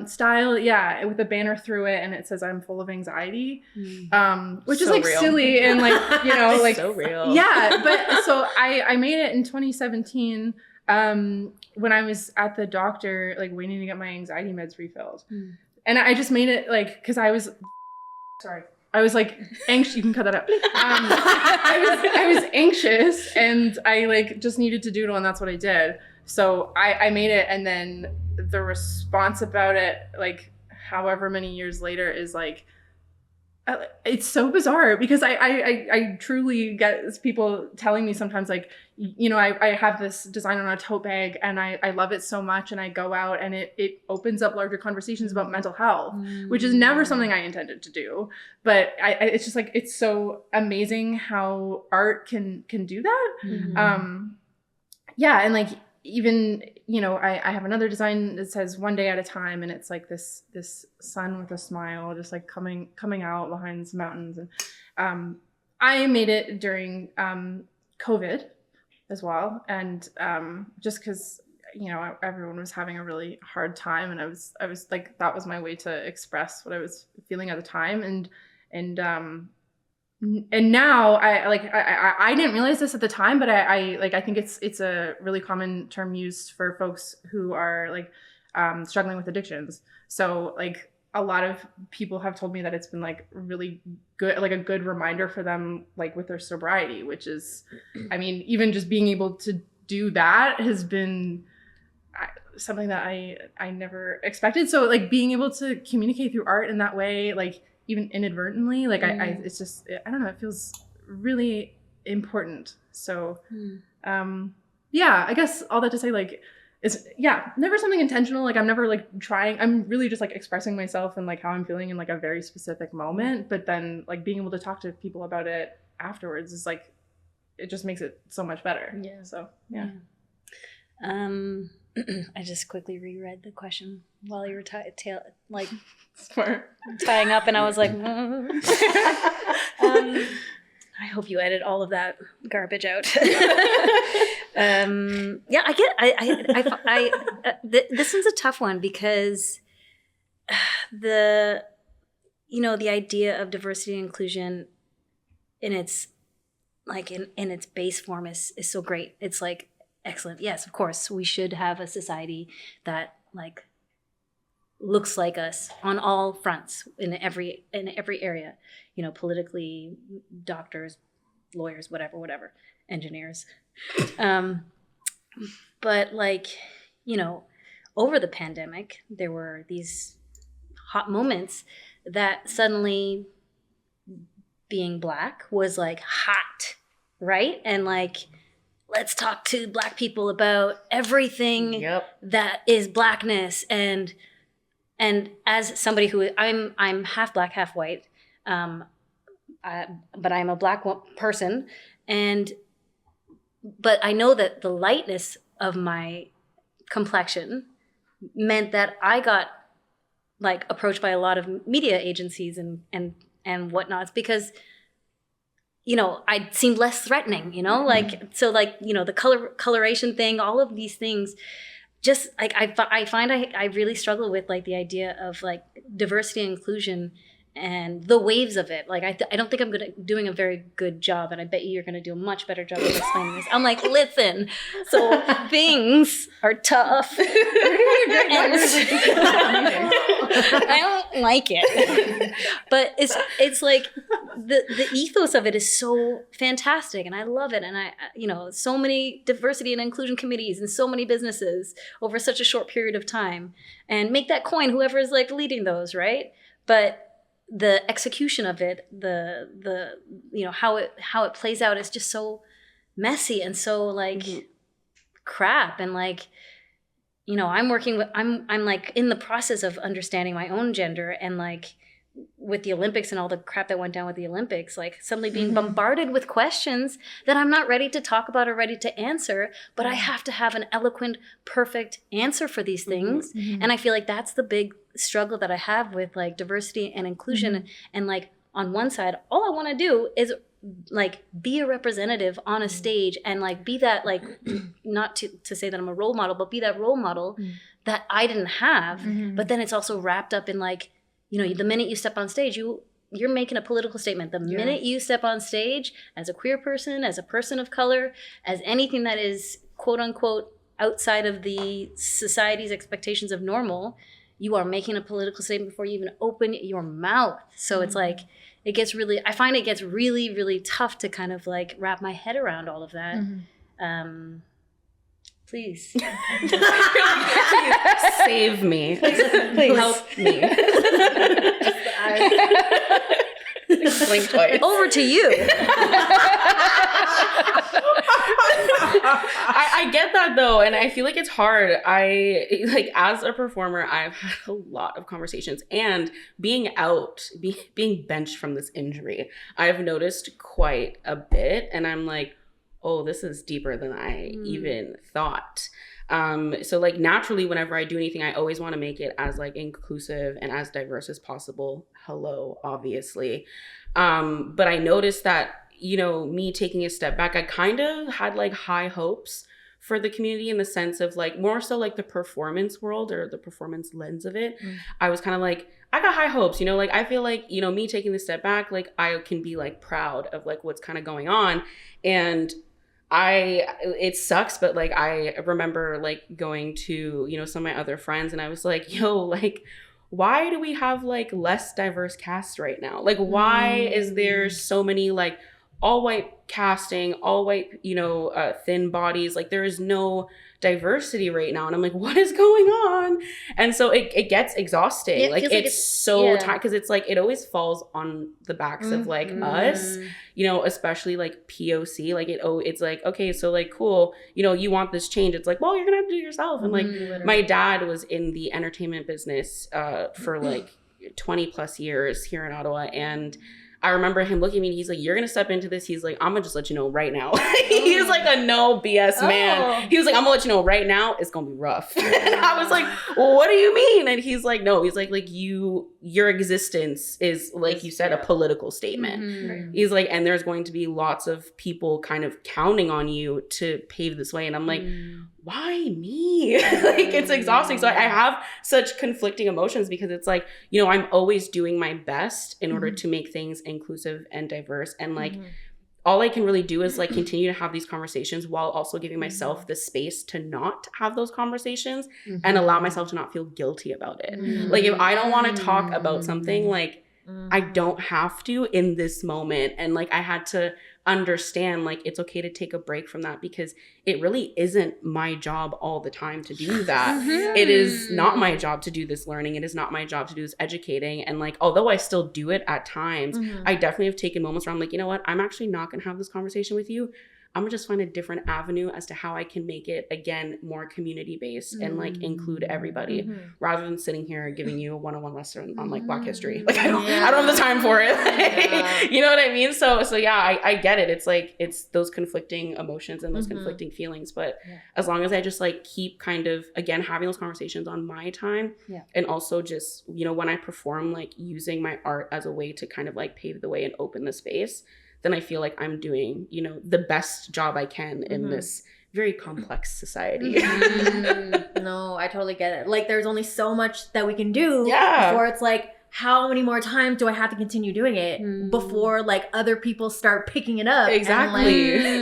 Speaker 4: style, yeah, with a banner through it, and it says "I'm full of anxiety," which is like real. Silly and like, you know, like
Speaker 2: so real.
Speaker 4: Yeah, but so I made it in 2017 when I was at the doctor, like waiting to get my anxiety meds refilled, and I just made it like because I was like anxious. You can cut that out. I was anxious and I like just needed to doodle, and that's what I did. So I made it, and then the response about it, like however many years later, is like it's so bizarre because I truly get people telling me sometimes like, you know, I have this design on a tote bag and I love it so much, and I go out and it opens up larger conversations about mental health, which is never something I intended to do. But it's just like, it's so amazing how art can do that. Yeah. And like, even, I have another design that says one day at a time, and it's like this sun with a smile just like coming out behind some mountains. And I made it during COVID as well, and just because everyone was having a really hard time, and I was like, that was my way to express what I was feeling at the time. And now I didn't realize this at the time, but I think it's a really common term used for folks who are like struggling with addictions. So like a lot of people have told me that it's been like really good, like a good reminder for them, like with their sobriety, which is, I mean, even just being able to do that has been something that I never expected. So like being able to communicate through art in that way, like even inadvertently, like it's just, I don't know, it feels really important. So yeah, I guess all that to say, like, is never something intentional. Like I'm never like trying, I'm really just like expressing myself and like how I'm feeling in like a very specific moment, but then like being able to talk to people about it afterwards is like, it just makes it so much better.
Speaker 1: Yeah.
Speaker 4: So yeah.
Speaker 1: I just quickly reread the question while you were
Speaker 4: Smart.
Speaker 1: tying up, and I was like, I hope you edit all of that garbage out. This one's a tough one because the idea of diversity and inclusion in its in its base form is so great. It's like excellent. Yes, of course, we should have a society that like looks like us on all fronts in every area, politically, doctors, lawyers, whatever, engineers. But like, over the pandemic, there were these hot moments that suddenly being Black was like hot, right? And like, let's talk to Black people about everything that is Blackness. And as somebody who I'm half Black, half white, but I'm a Black person, but I know that the lightness of my complexion meant that I got like approached by a lot of media agencies and whatnots because I seemed less threatening, the coloration thing, all of these things. Just like I find I really struggle with like the idea of like diversity and inclusion and the waves of it. Like I don't think I'm doing a very good job, and I bet you're going to do a much better job of explaining this. I'm like, listen, so things are tough. I don't like it, but it's like the ethos of it is so fantastic, and I love it. And I so many diversity and inclusion committees and so many businesses over such a short period of time, and make that coin whoever is like leading those, right? But the execution of it, the how it plays out is just so messy and so like crap. And like I'm like in the process of understanding my own gender, and like with the Olympics and all the crap that went down with the Olympics, like suddenly being bombarded with questions that I'm not ready to talk about or ready to answer, but I have to have an eloquent, perfect answer for these things. And I feel like that's the big struggle that I have with like diversity and inclusion. And like on one side, all I want to do is like be a representative on a stage and like be that, like, not to say that I'm a role model, but be that role model that I didn't have. But then it's also wrapped up in like, the minute you step on stage, you're making a political statement. The minute you step on stage as a queer person, as a person of color, as anything that is quote unquote outside of the society's expectations of normal, you are making a political statement before you even open your mouth. So it's like, I find it gets really, really tough to kind of like wrap my head around all of that. Please.
Speaker 2: Save me.
Speaker 1: Please.
Speaker 2: Help me. Blink twice.
Speaker 1: Over to you.
Speaker 2: I get that though, and I feel like it's hard. As a performer, I've had a lot of conversations, and being benched from this injury, I've noticed quite a bit, and I'm like, oh, this is deeper than I even thought. So like naturally, whenever I do anything, I always want to make it as like inclusive and as diverse as possible. Hello, obviously. But I noticed that, you know, me taking a step back, I kind of had like high hopes for the community in the sense of like more so like the performance world or the performance lens of it. I was kind of like, I got high hopes, you know, like I feel like, you know, me taking the step back, like I can be like proud of like what's kind of going on. And it sucks, but like I remember like going to, you know, some of my other friends and I was like, yo, like, why do we have like less diverse casts right now? Like, why is there so many like all white casting, all white, you know, thin bodies? Like there is no diversity right now. And I'm like, what is going on? And so it gets exhausting.
Speaker 1: It
Speaker 2: like
Speaker 1: feels like
Speaker 2: it's so tight because it's like, it always falls on the backs of like us, you know, especially like POC. Like it's like, okay, so like, cool, you know, you want this change. It's like, well, you're gonna have to do it yourself. And like my dad was in the entertainment business for like 20 plus years here in Ottawa. And I remember him looking at me and he's like, you're going to step into this. He's like, I'm going to just let you know right now. He's like a no BS man. He was like, I'm going to let you know right now, it's going to be rough. And I was like, well, what do you mean? And he's like, no, he's like your existence is, like you said, a political statement. He's like, and there's going to be lots of people kind of counting on you to pave this way. And I'm like, why me? Like it's exhausting. So I have such conflicting emotions because it's like, you know, I'm always doing my best in order to make things inclusive and diverse. And like, all I can really do is like continue to have these conversations while also giving myself the space to not have those conversations and allow myself to not feel guilty about it. Like if I don't want to talk about something, like I don't have to in this moment. And like I had to understand like it's okay to take a break from that because it really isn't my job all the time to do that. It is not my job to do this learning. It is not my job to do this educating. And like although I still do it at times, I definitely have taken moments where I'm like, you know what, I'm actually not gonna have this conversation with you. I'm gonna just find a different avenue as to how I can make it, again, more community-based and like include everybody rather than sitting here giving you a one-on-one lesson on like Black history. Like I don't have the time for it. You know what I mean? So yeah, I get it. It's like, it's those conflicting emotions and those conflicting feelings. But as long as I just like keep kind of, again, having those conversations on my time and also just, you know, when I perform, like using my art as a way to kind of like pave the way and open the space, then I feel like I'm doing, you know, the best job I can in this very complex society.
Speaker 5: No, I totally get it. Like there's only so much that we can do before it's like, how many more times do I have to continue doing it before like other people start picking it up and like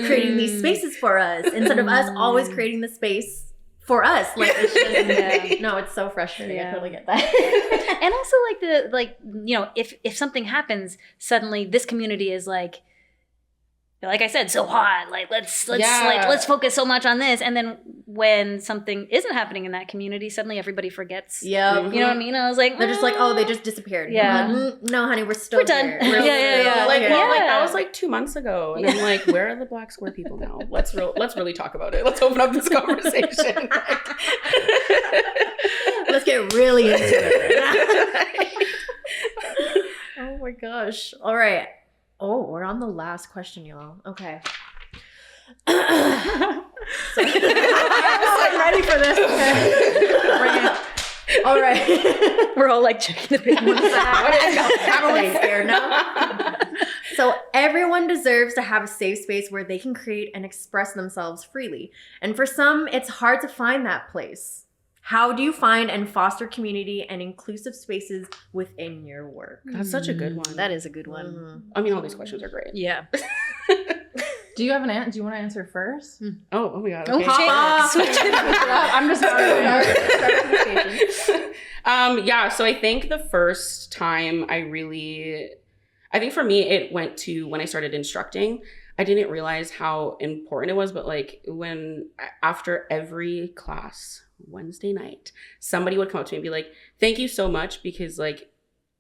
Speaker 5: creating these spaces for us instead of us always creating the space for us. Like it's just no, it's so frustrating. I totally get that.
Speaker 1: And also like you know, if something happens suddenly, this community is like I said, so hot. Like let's focus so much on this, and then when something isn't happening in that community, suddenly everybody forgets.
Speaker 5: Yeah,
Speaker 1: you know what I mean. I was like,
Speaker 5: they're just like, oh, they just disappeared.
Speaker 1: Yeah,
Speaker 5: like, no, honey, we're
Speaker 1: done.
Speaker 5: Here.
Speaker 1: Yeah.
Speaker 2: Like, well, like that was like 2 months ago, and I'm like, where are the Black square people now? Let's really talk about it. Let's open up this conversation.
Speaker 5: Let's get really into it. Oh my gosh! All right. Oh, we're on the last question, y'all. Okay. So, I'm ready for this. Okay. All right.
Speaker 1: We're all like checking the paper.
Speaker 5: Everyone's scared now. So everyone deserves to have a safe space where they can create and express themselves freely. And for some, it's hard to find that place. How do you find and foster community and inclusive spaces within your work?
Speaker 2: That's such a good one.
Speaker 1: That is a good one.
Speaker 2: I mean, all these questions are great.
Speaker 1: Yeah.
Speaker 4: Do you have an answer? Do you want to answer first?
Speaker 2: Oh my God.
Speaker 1: Okay.
Speaker 2: Okay.
Speaker 1: Switch it up.
Speaker 4: I'm just
Speaker 2: yeah, so I think the first time I think for me, it went to when I started instructing. I didn't realize how important it was, but like after every class, Wednesday night, somebody would come up to me and be like, thank you so much, because like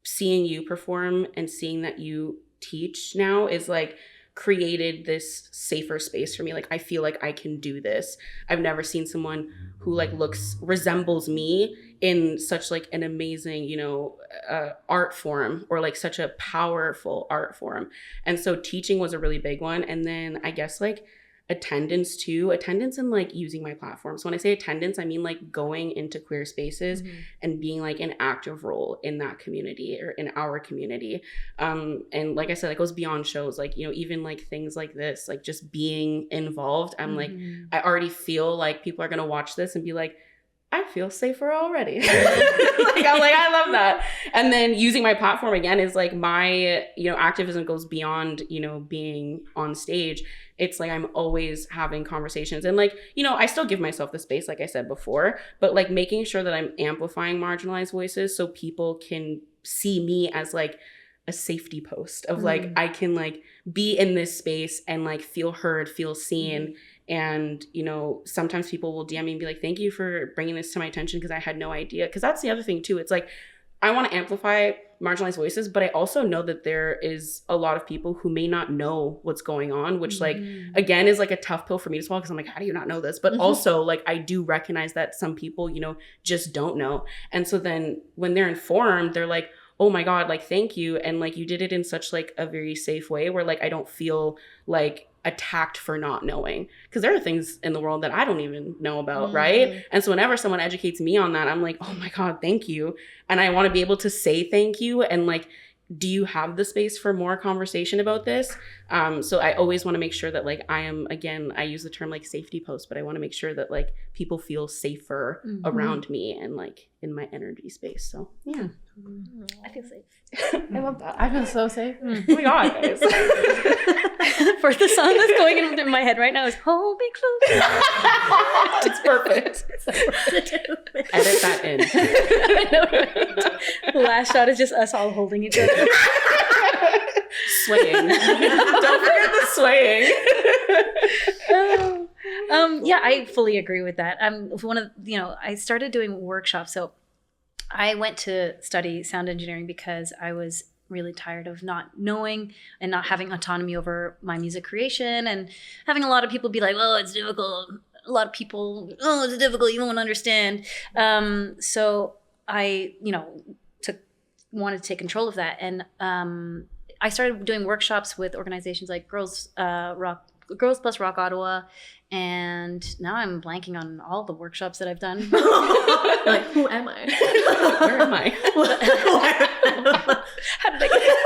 Speaker 2: seeing you perform and seeing that you teach now is like created this safer space for me. Like I feel like I can do this. I've never seen someone who like resembles me in such like an amazing, you know, art form, or like such a powerful art form. And so teaching was a really big one. And then I guess like attendance too. Attendance and like using my platform. So when I say attendance, I mean like going into queer spaces and being like an active role in that community or in our community. And like I said, it goes beyond shows, like, you know, even like things like this, like just being involved. I'm like, I already feel like people are going to watch this and be like, I feel safer already. Like, I'm like, I love that. And then using my platform again is like my, you know, activism goes beyond, you know, being on stage. It's like I'm always having conversations and like, you know, I still give myself the space, like I said before, but like making sure that I'm amplifying marginalized voices so people can see me as like a safety post of like, I can like be in this space and like feel heard, feel seen. And, you know, sometimes people will DM me and be like, thank you for bringing this to my attention because I had no idea. Because that's the other thing too. It's like, I want to amplify marginalized voices, but I also know that there is a lot of people who may not know what's going on, which like, again, is like a tough pill for me to swallow because I'm like, how do you not know this? But also like, I do recognize that some people, you know, just don't know. And so then when they're informed, they're like, oh my God, like, thank you. And like, you did it in such like a very safe way where like, I don't feel like attacked for not knowing, because there are things in the world that I don't even know about, right? And so whenever someone educates me on that, I'm like, oh my God, thank you. And I want to be able to say thank you and like, do you have the space for more conversation about this? So I always want to make sure that like I am, again, I use the term like safety post, but I want to make sure that like people feel safer around me and like in my energy space. So yeah.
Speaker 1: I feel safe.
Speaker 2: I love that.
Speaker 4: I feel so safe.
Speaker 2: Oh my God, guys.
Speaker 1: For the song that's going in my head right now is Hold Me Close.
Speaker 2: It's perfect. Edit that in.
Speaker 1: I know, right? The last shot is just us all holding each other.
Speaker 2: Swaying. Don't forget the swaying.
Speaker 1: Yeah, I fully agree with that. I started doing workshops. So I went to study sound engineering because I was really tired of not knowing and not having autonomy over my music creation and having a lot of people be like, oh, it's difficult. A lot of people, oh, it's difficult. You won't understand. So I, wanted to take control of that. And I started doing workshops with organizations like Girls Plus Rock Ottawa. And now I'm blanking on all the workshops that I've done.
Speaker 5: Like, who am I?
Speaker 2: Where am I?
Speaker 1: How did I get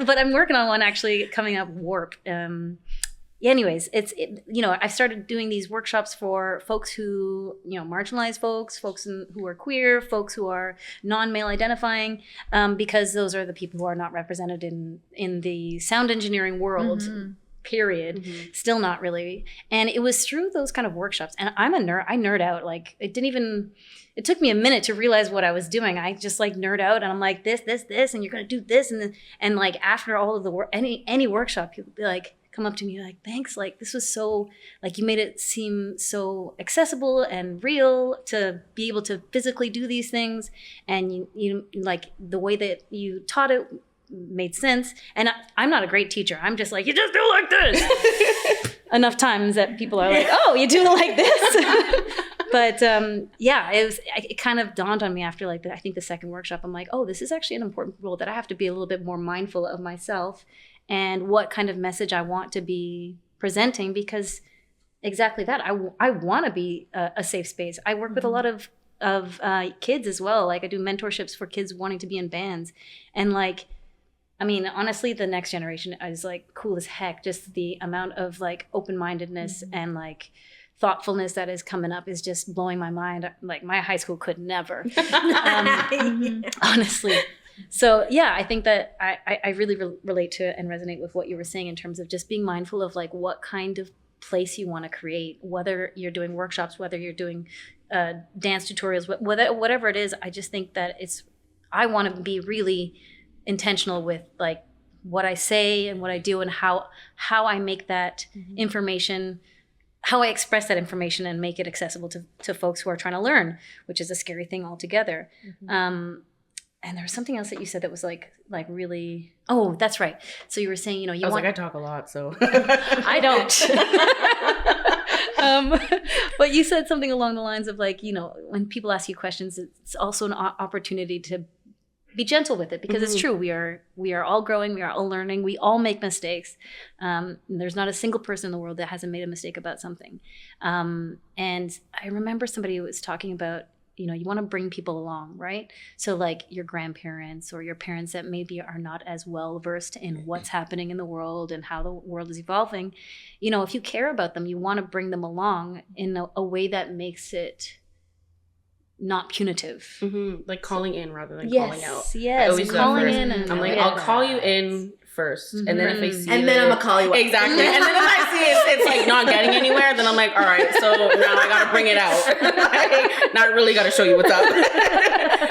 Speaker 1: but I'm working on one actually coming up, Warp. Anyways, I started doing these workshops for folks who, marginalized folks who are queer, folks who are non-male identifying, because those are the people who are not represented in the sound engineering world. Period. Still not really. And it was through those kind of workshops. And I'm a nerd. I nerd out. Like it took me a minute to realize what I was doing. I just like nerd out and I'm like this, and you're going to do this. And like after all of the work, any workshop, people be like, come up to me like, thanks. Like this was so, like you made it seem so accessible and real to be able to physically do these things. And you like the way that you taught it made sense. And I'm not a great teacher. I'm just like, you just do it like this. Enough times that people are like, oh, you do it like this. But it kind of dawned on me after like I think the second workshop. I'm like, oh, this is actually an important role that I have to be a little bit more mindful of myself and what kind of message I want to be presenting, because exactly that. I want to be a safe space. I work with a lot of kids as well. Like I do mentorships for kids wanting to be in bands, and like, I mean, honestly, the next generation is like cool as heck. Just the amount of like open-mindedness and like thoughtfulness that is coming up is just blowing my mind. Like my high school could never, honestly. So yeah, I think that I really relate to and resonate with what you were saying in terms of just being mindful of like what kind of place you want to create, whether you're doing workshops, whether you're doing dance tutorials, whatever it is. I just think that I want to be really intentional with like what I say and what I do and how I make that information, how I express that information and make it accessible to folks who are trying to learn, which is a scary thing altogether. And there was something else that you said that was like really, oh, that's right. So you were saying, I
Speaker 2: talk a lot, so.
Speaker 1: I don't. But you said something along the lines of like, when people ask you questions, it's also an opportunity to be gentle with it, because it's true. We are all growing. We are all learning. We all make mistakes. There's not a single person in the world that hasn't made a mistake about something. And I remember somebody was talking about, you know, you want to bring people along, right? So like your grandparents or your parents that maybe are not as well versed in what's happening in the world and how the world is evolving. You know, if you care about them, you want to bring them along in a way that makes it not punitive.
Speaker 2: Like calling in rather than calling out.
Speaker 1: Yes,
Speaker 2: I always do that
Speaker 1: calling
Speaker 2: first.
Speaker 1: in. And
Speaker 2: I'm like, I'll call you in first, and then if I see
Speaker 5: And then I'm gonna call you out.
Speaker 2: exactly, and then if I see it's like not getting anywhere, then I'm like, all right, so now I gotta bring it out. Not really gotta show you what's up.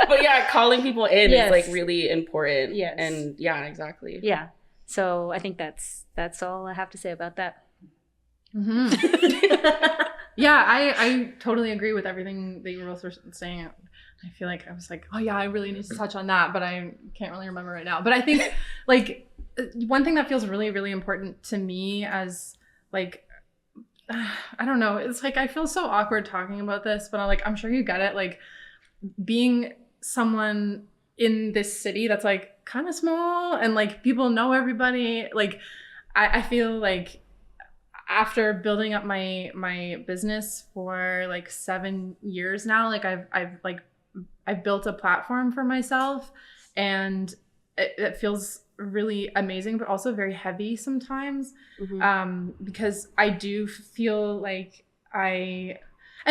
Speaker 2: But yeah, calling people in is like really important.
Speaker 1: Yes.
Speaker 2: And yeah, exactly.
Speaker 1: Yeah. So I think that's all I have to say about that.
Speaker 4: Yeah, I totally agree with everything that you were both saying. I feel like I was like, oh yeah, I really need to touch on that, but I can't really remember right now. But I think like one thing that feels really, really important to me as like, I don't know, it's like I feel so awkward talking about this, but I'm sure you get it. Like being someone in this city that's like kind of small and like people know everybody. Like I feel like after building up my business for like 7 years now, like I've built a platform for myself, and it feels really amazing, but also very heavy sometimes, because I do feel like and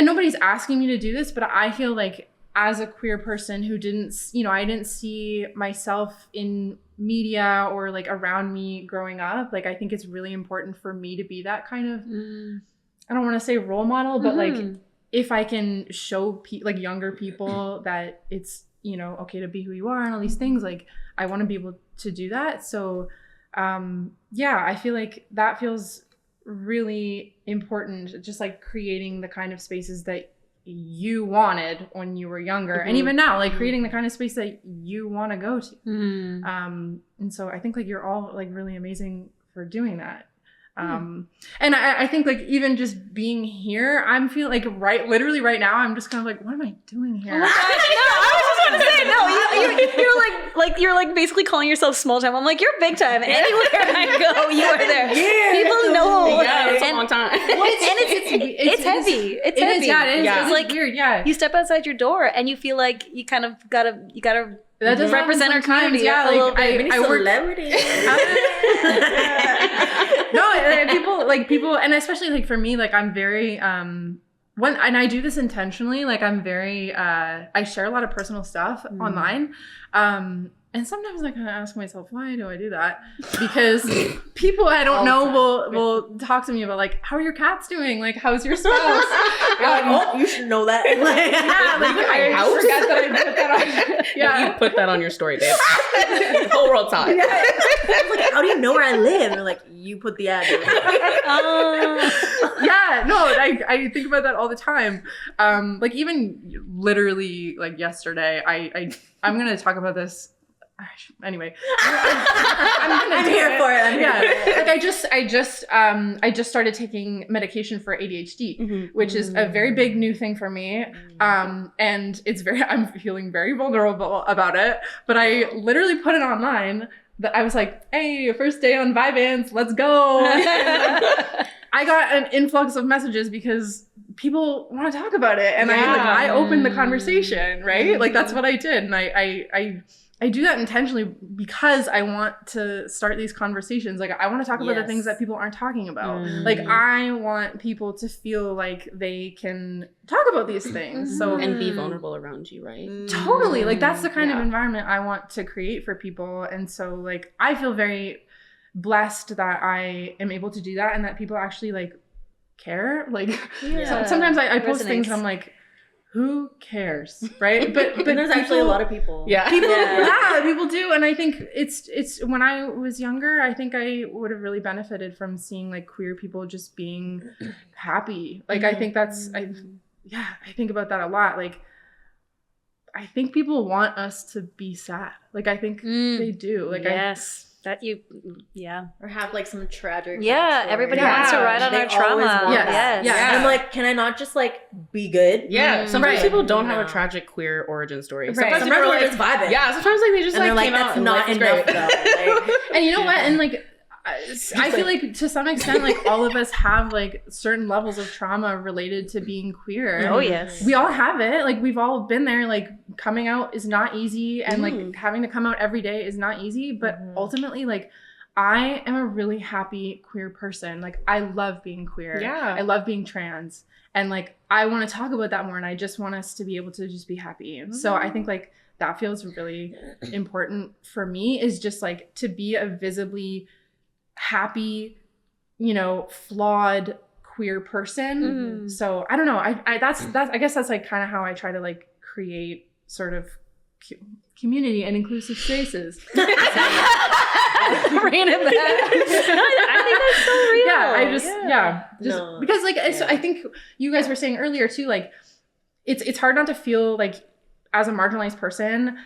Speaker 4: nobody's asking me to do this, but I feel like as a queer person who I didn't see myself in media or like around me growing up, like I think it's really important for me to be that kind of, I don't want to say role model, but like if I can show like younger people that it's, you know, okay to be who you are and all these things, like I want to be able to do that. So yeah, I feel like that feels really important, just like creating the kind of spaces that you wanted when you were younger, and even now, like creating the kind of space that you want to go to. And so I think like you're all like really amazing for doing that. And I think like even just being here, I'm feeling like literally right now, I'm just kind of like, what am I doing here?
Speaker 1: Oh my gosh, no, I was just going to say, no, you're like basically calling yourself small time. I'm like, you're big time. Anywhere I go, you are there. People know.
Speaker 2: Yeah, it's a long time.
Speaker 1: It's heavy. It's heavy. It's like
Speaker 4: weird. Yeah,
Speaker 1: you step outside your door and you feel like you kind of gotta
Speaker 4: that does
Speaker 1: represent our community.
Speaker 4: Yeah,
Speaker 1: a little
Speaker 4: like
Speaker 1: bit.
Speaker 5: I celebrity.
Speaker 4: No, people, and especially like for me, like I'm very and I do this intentionally. Like I'm very I share a lot of personal stuff online. And sometimes I kind of ask myself, why do I do that? Because people I don't know will talk to me about like, how are your cats doing? Like, how's your spouse?
Speaker 5: You should know that.
Speaker 4: I forgot that I put that on. Yeah,
Speaker 2: You put that on your story, babe. The whole world saw it.
Speaker 5: Like, how do you know where I live? And they're like, you put the ad in.
Speaker 4: Yeah, no, I think about that all the time. Like even literally like yesterday, I'm gonna talk about this. Anyway, I'm
Speaker 5: here for it.
Speaker 4: Like I just started taking medication for ADHD, which is a very big new thing for me. And I'm feeling very vulnerable about it. But I literally put it online. That I was like, hey, first day on Vivance, let's go. I got an influx of messages because people want to talk about it, and I opened the conversation, right? Like that's what I did, and I do that intentionally because I want to start these conversations. Like I want to talk about the things that people aren't talking about. Like I want people to feel like they can talk about these things. So
Speaker 2: And be vulnerable around you, right?
Speaker 4: Totally. Like that's the kind of environment I want to create for people. And so like I feel very blessed that I am able to do that and that people actually like care. Like so sometimes I post things and I'm like, who cares, right? But
Speaker 5: there's actually a lot of people.
Speaker 4: People do, and I think it's when I was younger, I think I would have really benefited from seeing like queer people just being happy. Like I think I think about that a lot. Like I think people want us to be sad. Like I think they do. Like
Speaker 1: That you, yeah.
Speaker 5: Or have like some tragic.
Speaker 1: Yeah,
Speaker 5: backstory.
Speaker 1: everybody
Speaker 2: Yeah.
Speaker 1: wants to ride on
Speaker 5: They
Speaker 1: our trauma.
Speaker 5: always want
Speaker 4: Yes.
Speaker 5: that.
Speaker 4: Yeah.
Speaker 5: And I'm like, can I not just like be good?
Speaker 2: Yeah, sometimes
Speaker 4: Right.
Speaker 2: people don't have
Speaker 5: No.
Speaker 2: a tragic queer origin story.
Speaker 4: Right.
Speaker 2: Sometimes
Speaker 5: Sometimes
Speaker 2: people
Speaker 5: we're
Speaker 2: are
Speaker 5: just vibing.
Speaker 2: yeah, sometimes like they just
Speaker 5: And they're
Speaker 2: like
Speaker 5: like,
Speaker 2: came
Speaker 5: that's
Speaker 2: out and
Speaker 5: not
Speaker 2: life is
Speaker 5: enough
Speaker 2: great.
Speaker 5: though. Like,
Speaker 4: And you know what? And like, I feel like to some extent, like all of us have like certain levels of trauma related to being queer.
Speaker 1: Oh, yes.
Speaker 4: We all have it. Like we've all been there. Like coming out is not easy, and like having to come out every day is not easy. But ultimately, like I am a really happy queer person. Like I love being queer.
Speaker 2: Yeah.
Speaker 4: I love being trans, and like I want to talk about that more. And I just want us to be able to just be happy. So I think like that feels really important for me. Is just like to be a visibly happy, you know, flawed queer person. So I don't know. I guess that's like kind of how I try to like create sort of community and inclusive spaces.
Speaker 1: Bringing it back. I think that's so real.
Speaker 4: Just because like I think you guys were saying earlier too, like it's hard not to feel like as a marginalized person,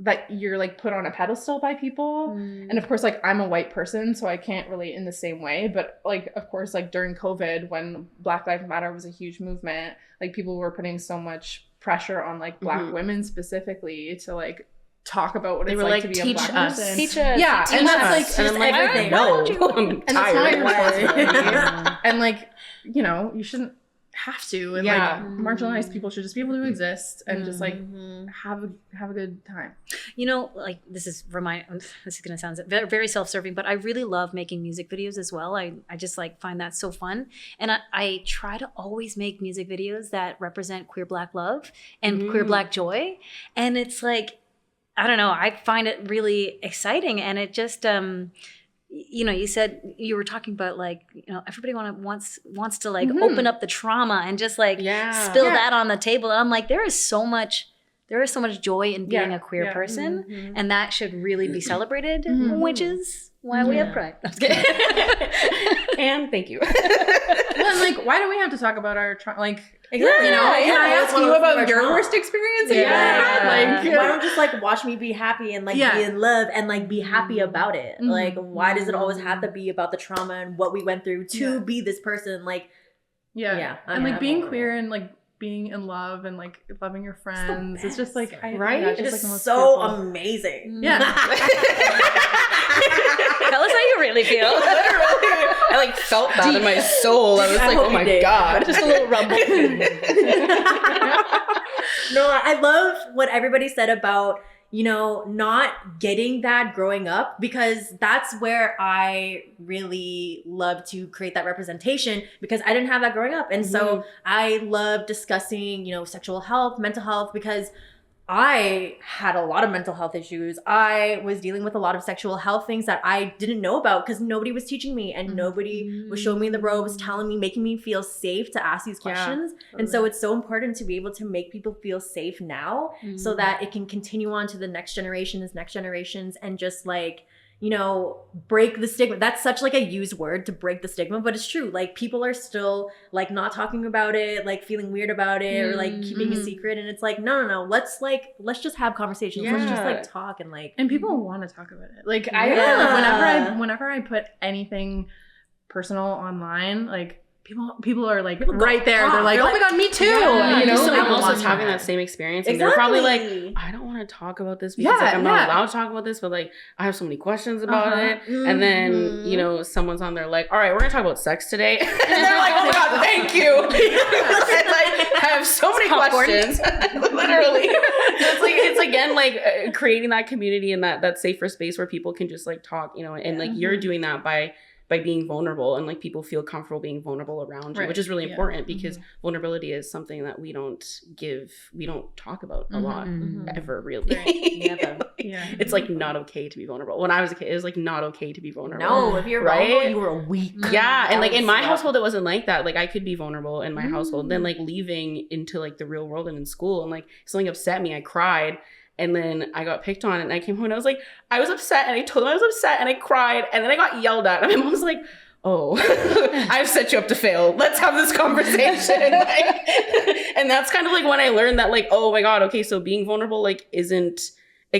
Speaker 4: that you're like put on a pedestal by people. And of course, like I'm a white person, so I can't relate in the same way. But like, of course, like during COVID, when Black Lives Matter was a huge movement, like people were putting so much pressure on like Black women specifically to like talk about what
Speaker 2: They
Speaker 4: it's
Speaker 2: were
Speaker 4: like
Speaker 2: like,
Speaker 4: to be
Speaker 2: teach
Speaker 4: a Black
Speaker 2: us.
Speaker 4: person.
Speaker 1: Teach us.
Speaker 4: Yeah,
Speaker 1: Teach
Speaker 4: and that's
Speaker 1: us.
Speaker 4: like
Speaker 2: and I'm like,
Speaker 5: everything.
Speaker 2: no, I'm
Speaker 4: and it's not your
Speaker 2: tired.
Speaker 4: responsibility. And like, you know, you shouldn't have to. And
Speaker 2: Yeah.
Speaker 4: like marginalized people should just be able to exist and just like have a good time.
Speaker 1: You know, like this is going to sound very, very self-serving, but I really love making music videos as well. I just like find that so fun. And I try to always make music videos that represent queer Black love and queer Black joy. And it's like, I don't know, I find it really exciting. And it just, you know, you said you were talking about like, you know, everybody wants to like open up the trauma and just like spill that on the table. And I'm like, there is so much joy in being a queer person, and that should really be celebrated, which is why we have Pride.
Speaker 2: And thank you.
Speaker 4: Well, and like, why do we have to talk about our like?
Speaker 5: Exactly.
Speaker 4: You know, can I ask you about your
Speaker 5: trauma.
Speaker 4: worst experience?
Speaker 5: Yeah.
Speaker 4: Like,
Speaker 5: why don't just like watch me be happy and like be in love and like be happy about it? Like, why does it always have to be about the trauma and what we went through to be this person? Like,
Speaker 4: and like being queer and like being in love and like loving your friends. It's just like
Speaker 2: Right?
Speaker 4: it's
Speaker 5: it
Speaker 4: just
Speaker 5: is
Speaker 4: like the most
Speaker 5: so
Speaker 4: beautiful.
Speaker 5: amazing.
Speaker 4: Yeah.
Speaker 1: Tell us how you really feel.
Speaker 2: I like felt that in my soul. I was like,
Speaker 5: hope
Speaker 2: oh
Speaker 5: you
Speaker 2: my
Speaker 5: did.
Speaker 2: God.
Speaker 1: Just a little rumble.
Speaker 5: No, I love what everybody said about, you know, not getting that growing up, because that's where I really love to create that representation, because I didn't have that growing up. And so I love discussing, you know, sexual health, mental health, because I had a lot of mental health issues. I was dealing with a lot of sexual health things that I didn't know about because nobody was teaching me and nobody was showing me the ropes, telling me, making me feel safe to ask these questions. And so it's so important to be able to make people feel safe now so that it can continue on to the next generations, and just like, you know, break the stigma. That's such like a used word, to break the stigma, but it's true. Like people are still like not talking about it, like feeling weird about it, or like keeping a secret. And it's like, no. Let's just have conversations. Let's just like talk and like.
Speaker 4: And people want to talk about it. Like whenever I put anything personal online, like people are like right there. They're like, oh my God, me too.
Speaker 2: Yeah,
Speaker 4: you know,
Speaker 2: someone
Speaker 4: like,
Speaker 2: else is having that same experience, and they're probably like, I don't want to talk about this because like, I'm not allowed to talk about this, but like I have so many questions about it. And then you know, someone's on there like, all right, we're gonna talk about sex today, and they're like, oh my God, thank you. And, like, I have so many questions. Literally, it's again like creating that community and that safer space where people can just like talk, you know, and like you're doing that by being vulnerable, and like people feel comfortable being vulnerable around you, which is really important, because vulnerability is something that we don't talk about a lot ever, really. It's like not okay to be vulnerable. When I was a kid, it was like not okay to be vulnerable.
Speaker 5: No, if you're vulnerable, you were weak.
Speaker 2: Yeah, and like in my household, it wasn't like that. Like I could be vulnerable in my household. Then like leaving into like the real world and in school, and like something upset me, I cried. And then I got picked on, and I came home and I was like, I was upset, and I told them I was upset, and I cried, and then I got yelled at. And my mom was like, oh, I've set you up to fail. Let's have this conversation. Like, and that's kind of like when I learned that, like, oh my God, okay, so being vulnerable like isn't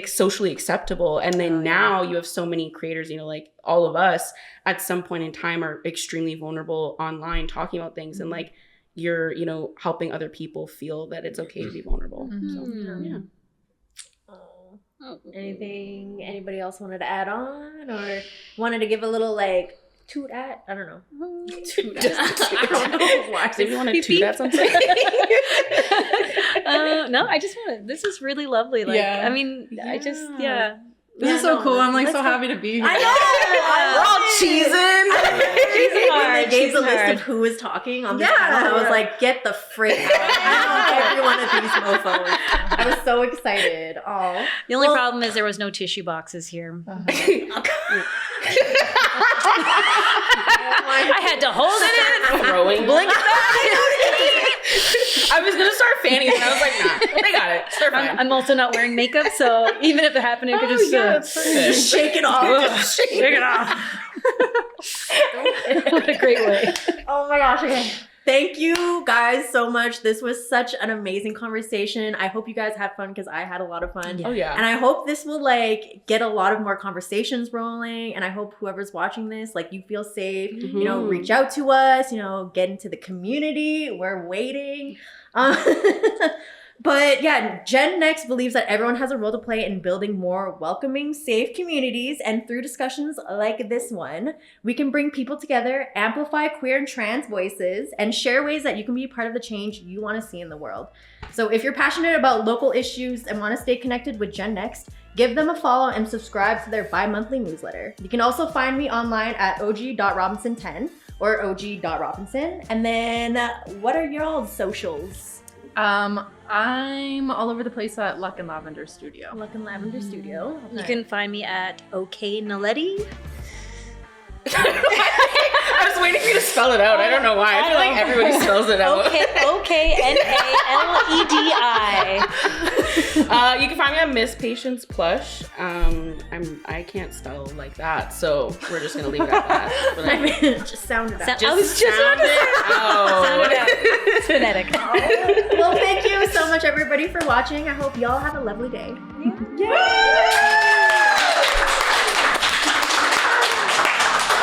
Speaker 2: socially acceptable. And then now you have so many creators, you know, like all of us at some point in time are extremely vulnerable online talking about things, and like you're, you know, helping other people feel that it's okay to be vulnerable. So, yeah.
Speaker 5: Anything anybody else wanted to add on, or wanted to give a little like toot at? I don't know.
Speaker 2: Toot at.
Speaker 5: I don't know why.
Speaker 2: Does anyone want to toot at something?
Speaker 1: No, I just want to. This is really lovely. Like,
Speaker 4: Yeah.
Speaker 1: I mean, I just,
Speaker 4: This is so
Speaker 5: no,
Speaker 4: cool. I'm like
Speaker 5: let's
Speaker 4: so
Speaker 5: go-
Speaker 4: happy to be here.
Speaker 5: I know.
Speaker 2: We're all cheesing.
Speaker 5: When they gave the
Speaker 1: cheesing
Speaker 5: list
Speaker 1: hard.
Speaker 5: of who was talking on this
Speaker 4: Yeah.
Speaker 5: panel, I was like, get the frick out. I know every one of these mofos. I was so excited. Oh.
Speaker 1: The only
Speaker 5: Well-
Speaker 1: problem is there was no tissue boxes here. I had to hold it in.
Speaker 2: Throwing.
Speaker 1: Blink
Speaker 2: I was gonna start fanning it, and I was like, nah, they got it. They're fine.
Speaker 1: I'm also not wearing makeup, so even if it happened, I could just
Speaker 5: Just shake it off.
Speaker 1: shake it off. What a great way.
Speaker 5: Oh my gosh. Okay. Thank you guys so much. This was such an amazing conversation. I hope you guys had fun because I had a lot of fun.
Speaker 2: Oh yeah.
Speaker 5: And I hope this will like get a lot of more conversations rolling. And I hope whoever's watching this, like you feel safe, you know, reach out to us, you know, get into the community. We're waiting. But yeah, GenNext believes that everyone has a role to play in building more welcoming, safe communities. And through discussions like this one, we can bring people together, amplify queer and trans voices, and share ways that you can be part of the change you want to see in the world. So if you're passionate about local issues and want to stay connected with GenNext, give them a follow and subscribe to their bi-monthly newsletter. You can also find me online at og.robinson10 or og.robinson. And then what are y'all's socials?
Speaker 4: I'm all over the place at Luck and Lavender Studio.
Speaker 5: Luck and Lavender Studio.
Speaker 1: You can find me at OK Naledi.
Speaker 2: I was waiting for you to spell it out. I don't know why. I feel like everybody spells it out.
Speaker 1: OKNALEDI.
Speaker 2: You can find me at Miss Patience Plush. I can't spell like that, so we're just gonna leave it at that. But
Speaker 5: I mean, it just sounded out.
Speaker 1: I was just
Speaker 2: sound it out.
Speaker 1: Sound it out. It's phonetic.
Speaker 5: Well, thank you so much, everybody, for watching. I hope y'all have a lovely day.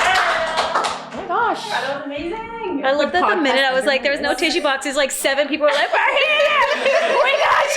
Speaker 5: Oh my gosh.
Speaker 3: That was amazing.
Speaker 1: I love that the minute I was like, there was no tissue boxes, like 7 people were like, we're here! We got